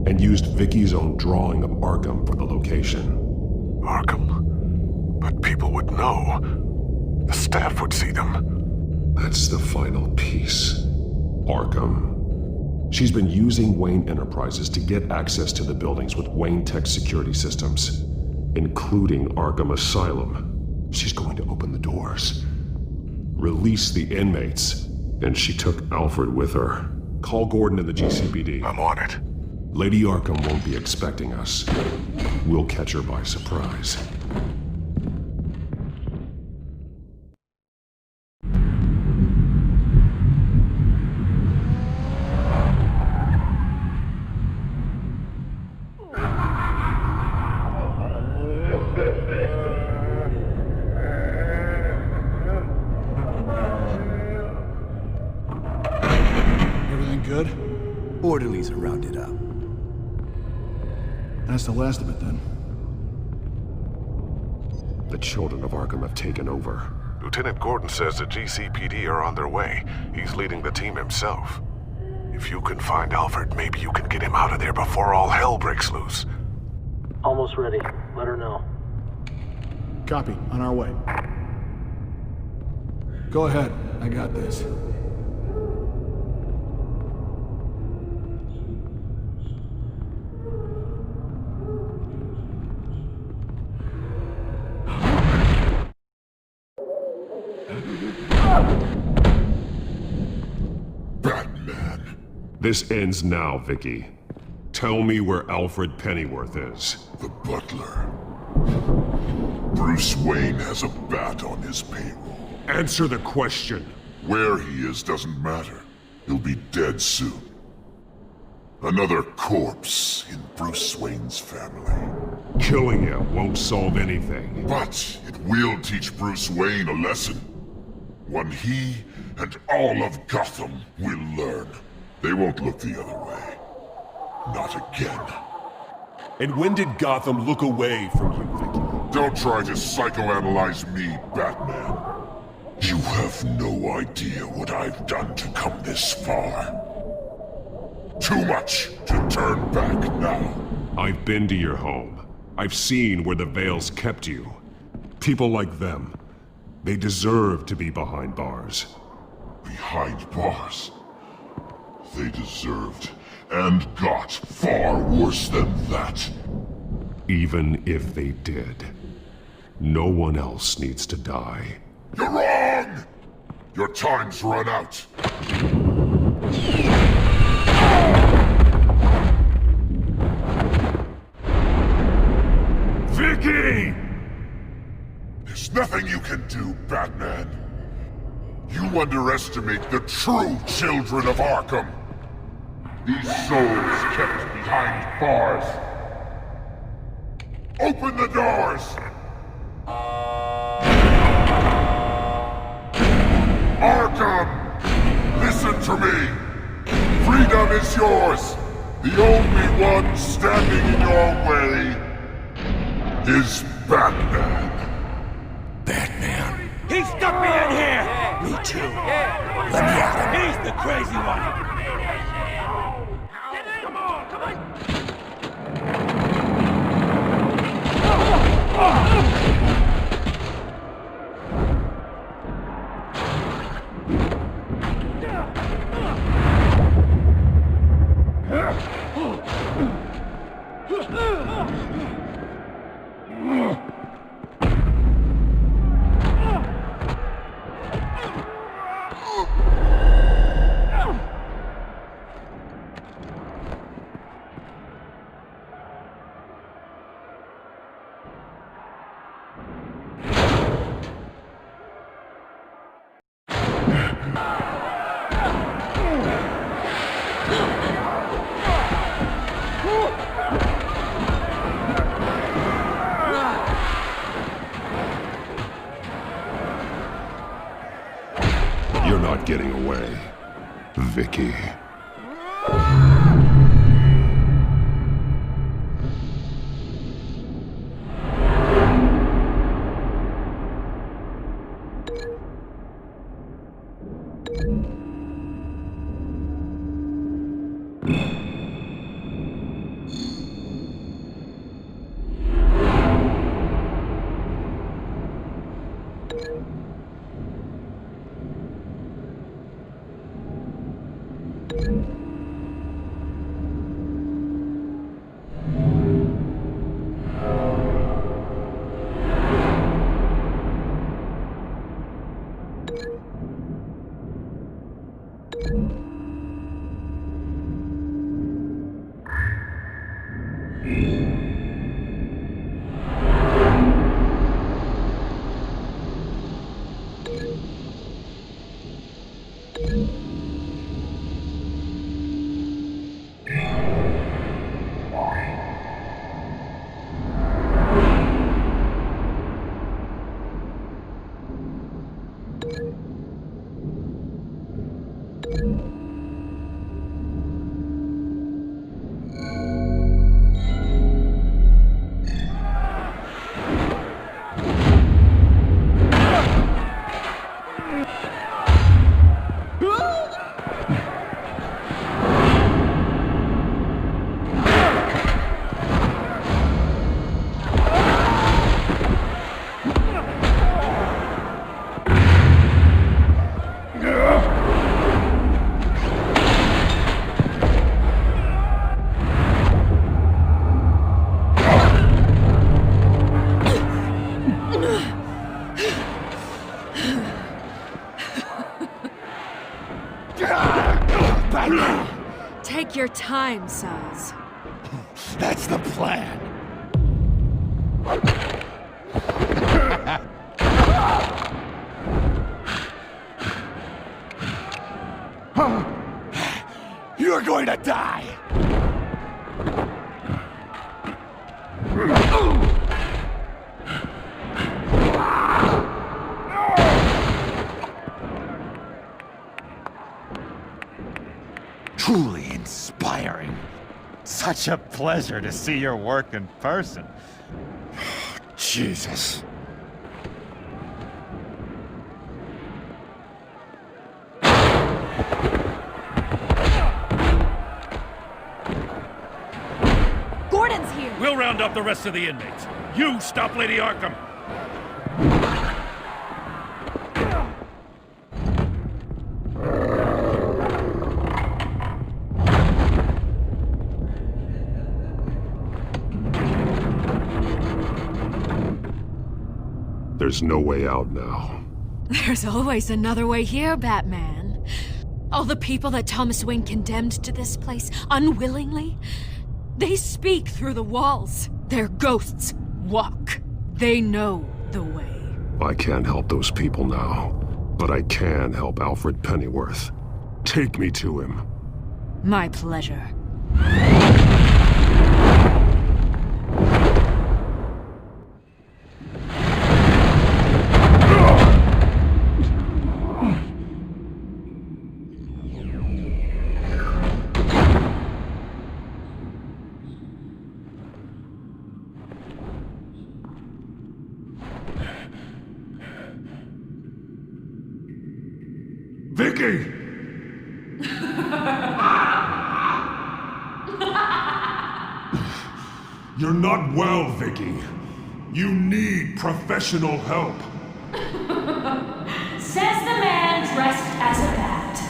And used Vicky's own drawing of Arkham for the location. Arkham? But people would know. The staff would see them. That's the final piece. Arkham. She's been using Wayne Enterprises to get access to the buildings with Wayne Tech security systems, including Arkham Asylum. She's going to open the doors, release the inmates, and she took Alfred with her. Call Gordon in the GCPD. I'm on it. Lady Arkham won't be expecting us. We'll catch her by surprise. Good? Orderlies are rounded up. That's the last of it, then. The children of Arkham have taken over. Lieutenant Gordon says the GCPD are on their way. He's leading the team himself. If you can find Alfred, maybe you can get him out of there before all hell breaks loose. Almost ready. Let her know. Copy. On our way. Go ahead. I got this. Batman. This ends now, Vicky. Tell me where Alfred Pennyworth is. The butler. Bruce Wayne has a bat on his payroll. Answer the question. Where he is doesn't matter. He'll be dead soon. Another corpse in Bruce Wayne's family. Killing him won't solve anything. But it will teach Bruce Wayne a lesson. One he and all of Gotham will learn. They won't look the other way. Not again. And when did Gotham look away from you, Vicky? Don't try to psychoanalyze me, Batman. You have no idea what I've done to come this far. Too much to turn back now. I've been to your home. I've seen where the Veils kept you. People like them, they deserve to be behind bars. Behind bars? They deserved and got far worse than that. Even if they did, no one else needs to die. You're wrong! Your time's run out. Vicky! There's nothing you can do, Batman. You underestimate the true children of Arkham. These souls kept behind bars. Open the doors! Arkham! Listen to me! Freedom is yours! The only one standing in your way is Batman. Batman. He stuck me in here! Me too. Let me at him. He's the crazy one! Come on, come on! not getting away, Vicky. Take your time, Saz. That's the plan. You're going to die. Truly inspiring. Such a pleasure to see your work in person. Jesus. Gordon's here! We'll round up the rest of the inmates. You stop Lady Arkham! There's no way out now. There's always another way here, Batman. All the people that Thomas Wayne condemned to this place unwillingly, they speak through the walls. Their ghosts walk. They know the way. I can't help those people now, but I can help Alfred Pennyworth. Take me to him. My pleasure. Vicky! You're not well, Vicky. You need professional help. Says the man dressed as a bat.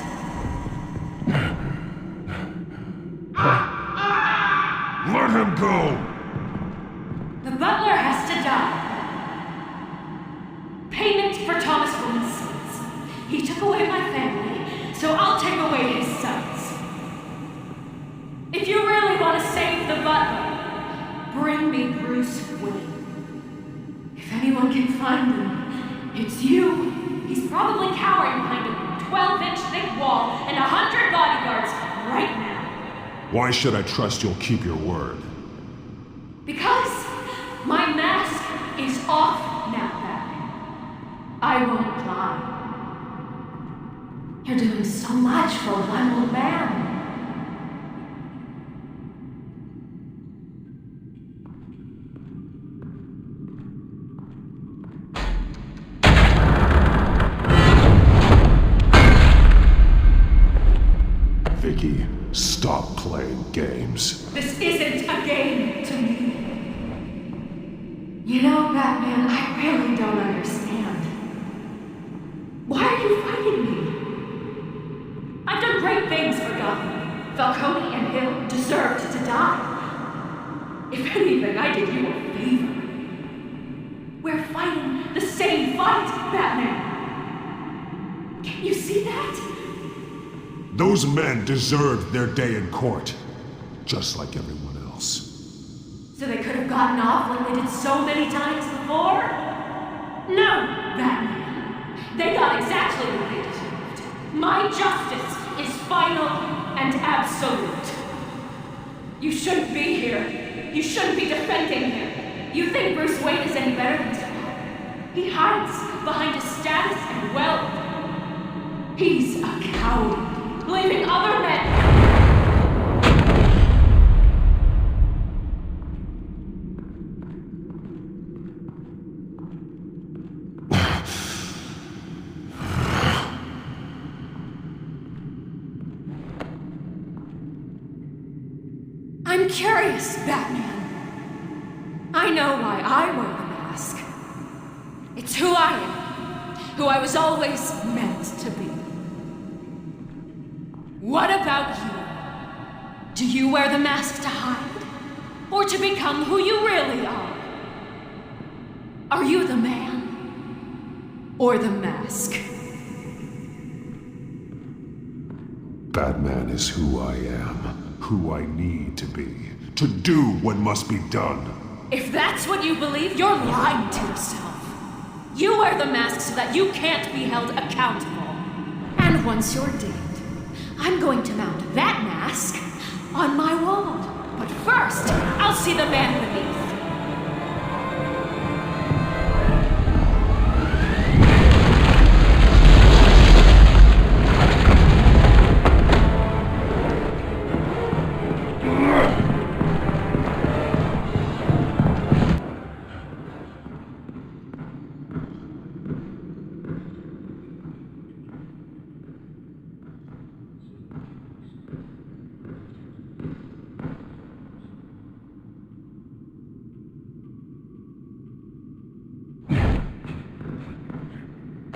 Let him go! The butler has to die. Payment for Thomas Wayne's sins. He took away my family, so I'll take away his sons. If you really want to save the butler, bring me Bruce Wayne. If anyone can find him, it's you. He's probably cowering behind a 12-inch thick wall and 100 bodyguards right now. Why should I trust you'll keep your word? Because my mask is off now, Batman. I won't lie. You're doing so much for one old man. Vicky, stop playing games. This isn't a game to me. You know, Batman, I really don't understand. Why are you fighting me? I've done great things for Gotham. Falcone and Hill deserved to die. If anything, I did you a favor. We're fighting the same fight, Batman. Can you see that? Those men deserved their day in court, just like everyone else. So they could have gotten off like they did so many times before? No, Batman. They got exactly what they deserved. My justice is final and absolute. You shouldn't be here. You shouldn't be defending him. You think Bruce Wayne is any better than Superman? He hides behind his status and wealth. He's a coward. Leaving other men. I'm curious, Batman. I know why I wear the mask. It's who I am. Who I was always meant to be. What about you? Do you wear the mask to hide? Or to become who you really are? Are you the man? Or the mask? Batman is who I am, who I need to be, to do what must be done. If that's what you believe, you're lying to yourself. You wear the mask so that you can't be held accountable. And once you're dead, I'm going to mount that mask on my wall. But first, I'll see the man beneath.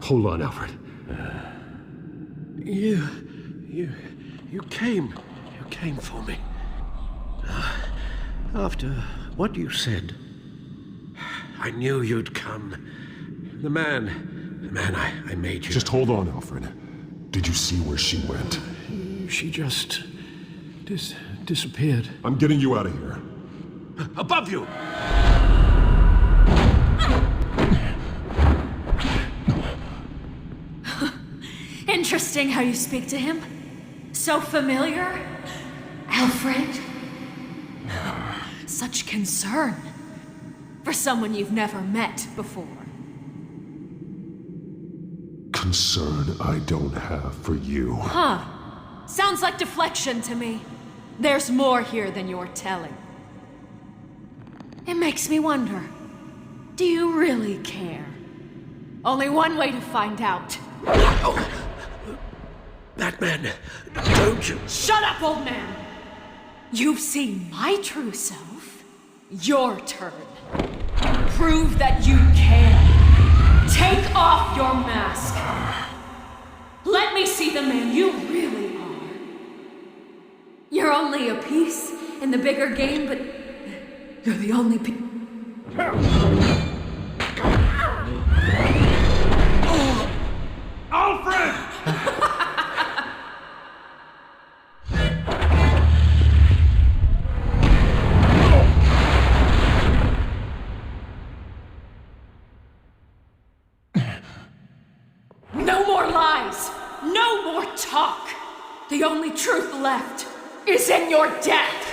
Hold on, Alfred. You came for me. After what you said, I knew you'd come. The man I made you. Just hold on, Alfred. Did you see where she went? She just disappeared. I'm getting you out of here. Above you! Interesting how you speak to him. So familiar. Alfred. Such concern. For someone you've never met before. Concern I don't have for you. Huh. Sounds like deflection to me. There's more here than you're telling. It makes me wonder. Do you really care? Only one way to find out. Oh. Batman, don't you... Shut up, old man! You've seen my true self. Your turn. Prove that you can. Take off your mask. Let me see the man you really are. You're only a piece in the bigger game, but you're the only piece. Alfred! No more lies! No more talk! The only truth left is in your death!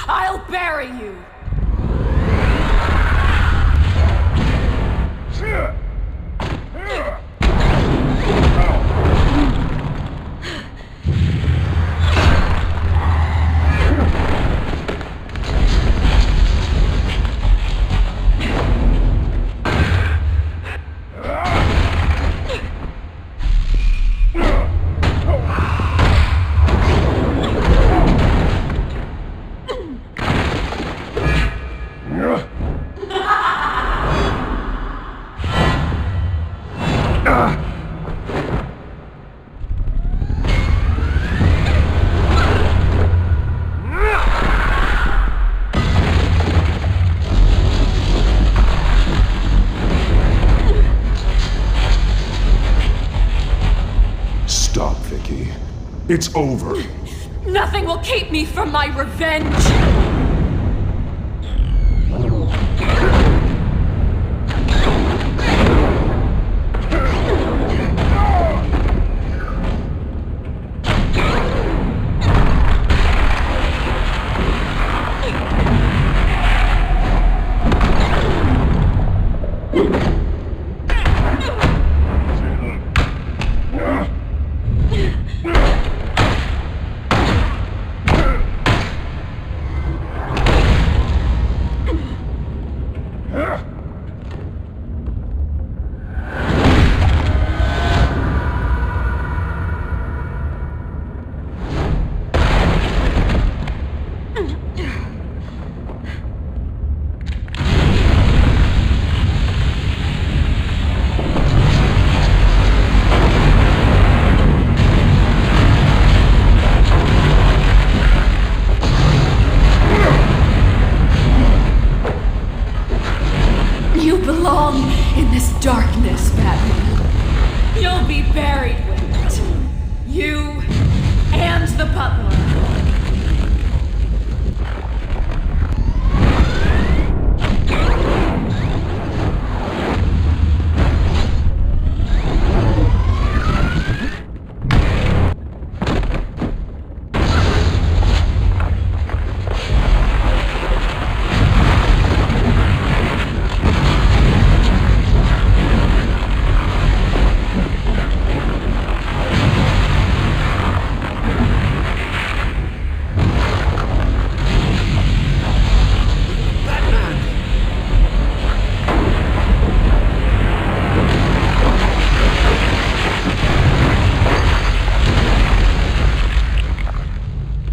I'll bury you! Stop, Vicky. It's over. Nothing will keep me from my revenge! You belong in this darkness, Batman. You'll be buried with it. You and the butler.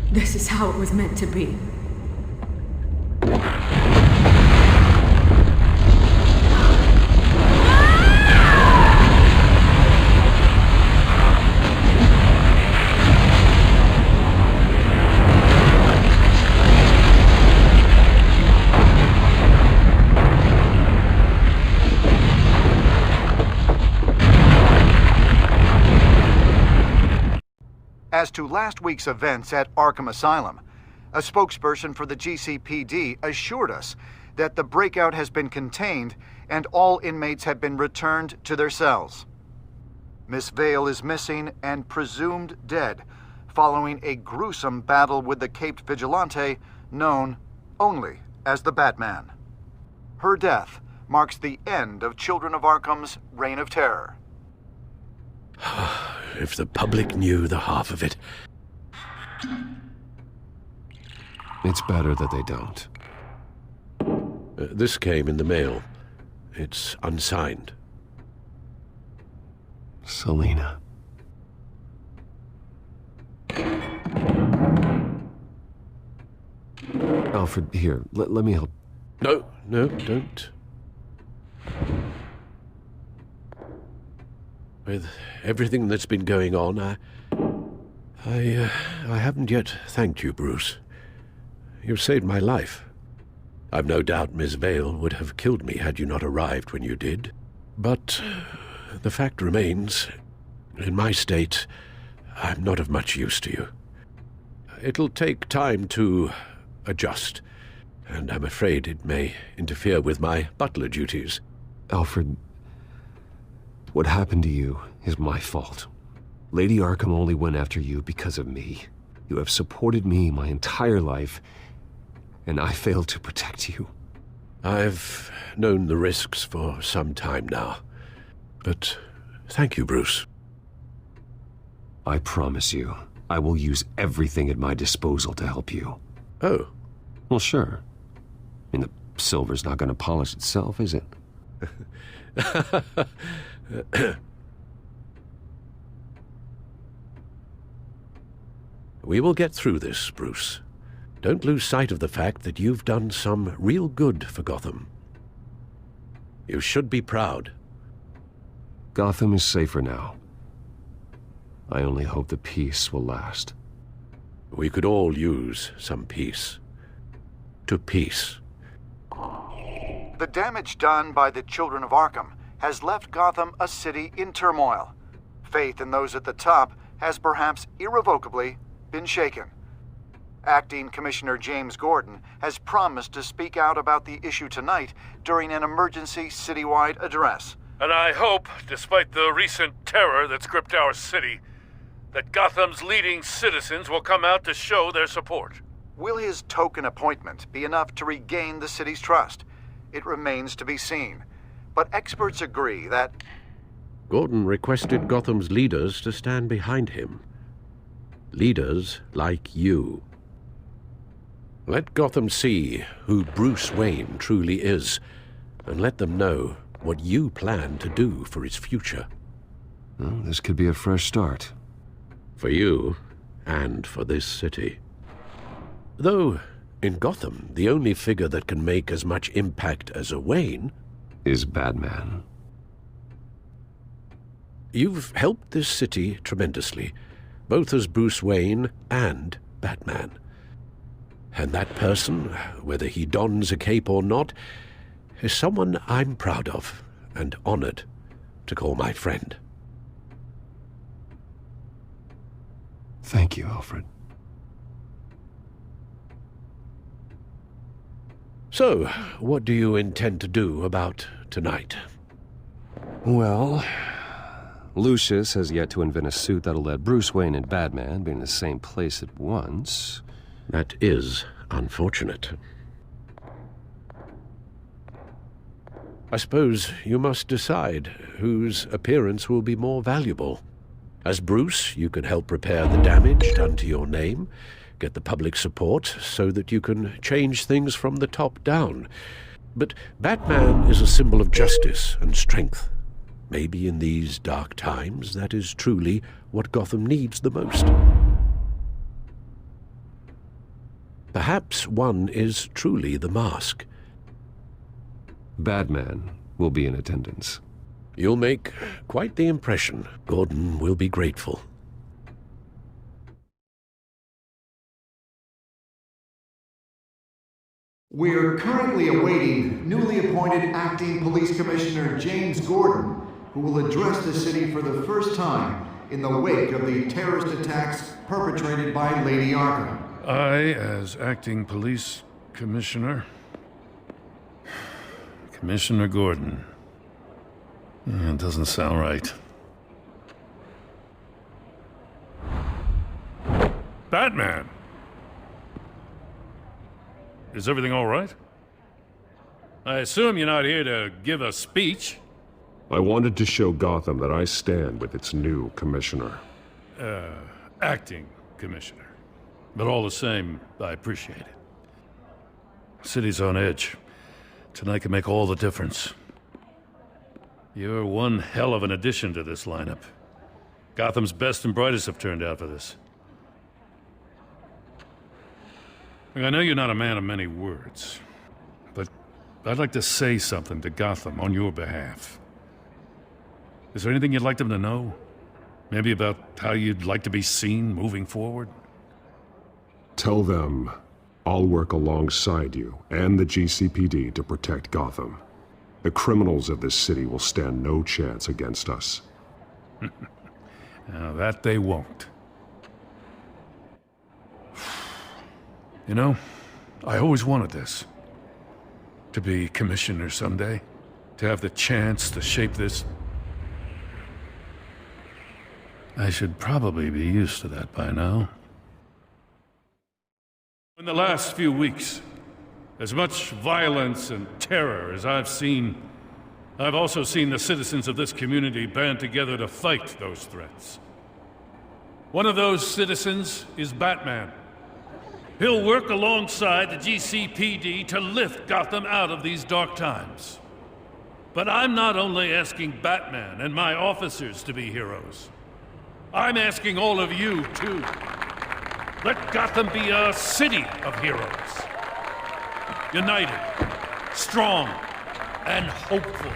This is how it was meant to be. As to last week's events at Arkham Asylum, a spokesperson for the GCPD assured us that the breakout has been contained and all inmates have been returned to their cells. Miss Vale is missing and presumed dead following a gruesome battle with the caped vigilante known only as the Batman. Her death marks the end of Children of Arkham's reign of terror. If the public knew the half of it. It's better that they don't. This came in the mail. It's unsigned. Selina. Alfred, here, let me help. No, don't. With everything that's been going on, I haven't yet thanked you, Bruce. You've saved my life. I've no doubt Miss Vale would have killed me had you not arrived when you did. But the fact remains, in my state, I'm not of much use to you. It'll take time to adjust, and I'm afraid it may interfere with my butler duties. Alfred, what happened to you is my fault. Lady Arkham only went after you because of me. You have supported me my entire life, and I failed to protect you. I've known the risks for some time now. But thank you, Bruce. I promise you, I will use everything at my disposal to help you. Oh. Well, sure. I mean, the silver's not going to polish itself, is it? We will get through this, Bruce. Don't lose sight of the fact that you've done some real good for Gotham. You should be proud. Gotham is safer now. I only hope the peace will last. We could all use some peace. To peace. The damage done by the Children of Arkham has left Gotham a city in turmoil. Faith in those at the top has perhaps irrevocably been shaken. Acting Commissioner James Gordon has promised to speak out about the issue tonight during an emergency citywide address. And I hope, despite the recent terror that's gripped our city, that Gotham's leading citizens will come out to show their support. Will his token appointment be enough to regain the city's trust? It remains to be seen. But experts agree that Gordon requested Gotham's leaders to stand behind him. Leaders like you. Let Gotham see who Bruce Wayne truly is, and let them know what you plan to do for its future. Well, this could be a fresh start. For you, and for this city. Though, in Gotham, the only figure that can make as much impact as a Wayne is Batman. You've helped this city tremendously, both as Bruce Wayne and Batman. And that person, whether he dons a cape or not, is someone I'm proud of and honored to call my friend. Thank you, Alfred. So, what do you intend to do about tonight? Well, Lucius has yet to invent a suit that'll let Bruce Wayne and Batman be in the same place at once. That is unfortunate. I suppose you must decide whose appearance will be more valuable. As Bruce, you can help repair the damage done to your name, get the public support so that you can change things from the top down. But Batman is a symbol of justice and strength. Maybe in these dark times, that is truly what Gotham needs the most. Perhaps one is truly the mask. Batman will be in attendance. You'll make quite the impression. Gordon will be grateful. we're currently awaiting newly appointed Acting Police Commissioner James Gordon, who will address the city for the first time in the wake of the terrorist attacks perpetrated by Lady Arkham. I, as Acting Police Commissioner... Commissioner Gordon. It doesn't sound right. Batman! Is everything all right? I assume you're not here to give a speech? I wanted to show Gotham that I stand with its new commissioner. Acting commissioner. But all the same, I appreciate it. City's on edge. Tonight can make all the difference. You're one hell of an addition to this lineup. Gotham's best and brightest have turned out for this. I know you're not a man of many words, but I'd like to say something to Gotham on your behalf. Is there anything you'd like them to know? Maybe about how you'd like to be seen moving forward? Tell them I'll work alongside you and the GCPD to protect Gotham. The criminals of this city will stand no chance against us. Now, that they won't. You know, I always wanted this. To be commissioner someday. To have the chance to shape this. I should probably be used to that by now. In the last few weeks, as much violence and terror as I've seen, I've also seen the citizens of this community band together to fight those threats. One of those citizens is Batman. He'll work alongside the GCPD to lift Gotham out of these dark times. But I'm not only asking Batman and my officers to be heroes. I'm asking all of you, too. Let Gotham be a city of heroes. United, strong, and hopeful.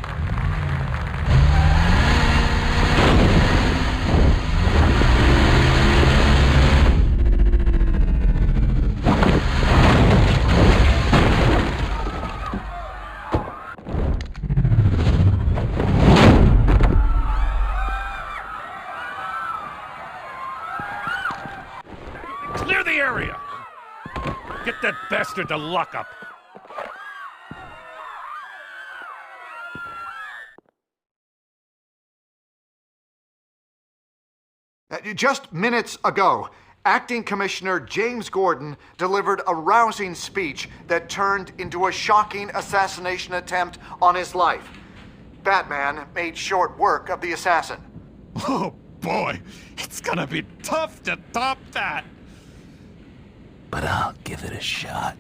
Clear the area! Get that bastard to lock up! Just minutes ago, Acting Commissioner James Gordon delivered a rousing speech that turned into a shocking assassination attempt on his life. Batman made short work of the assassin. Oh boy, it's gonna be tough to top that. But I'll give it a shot.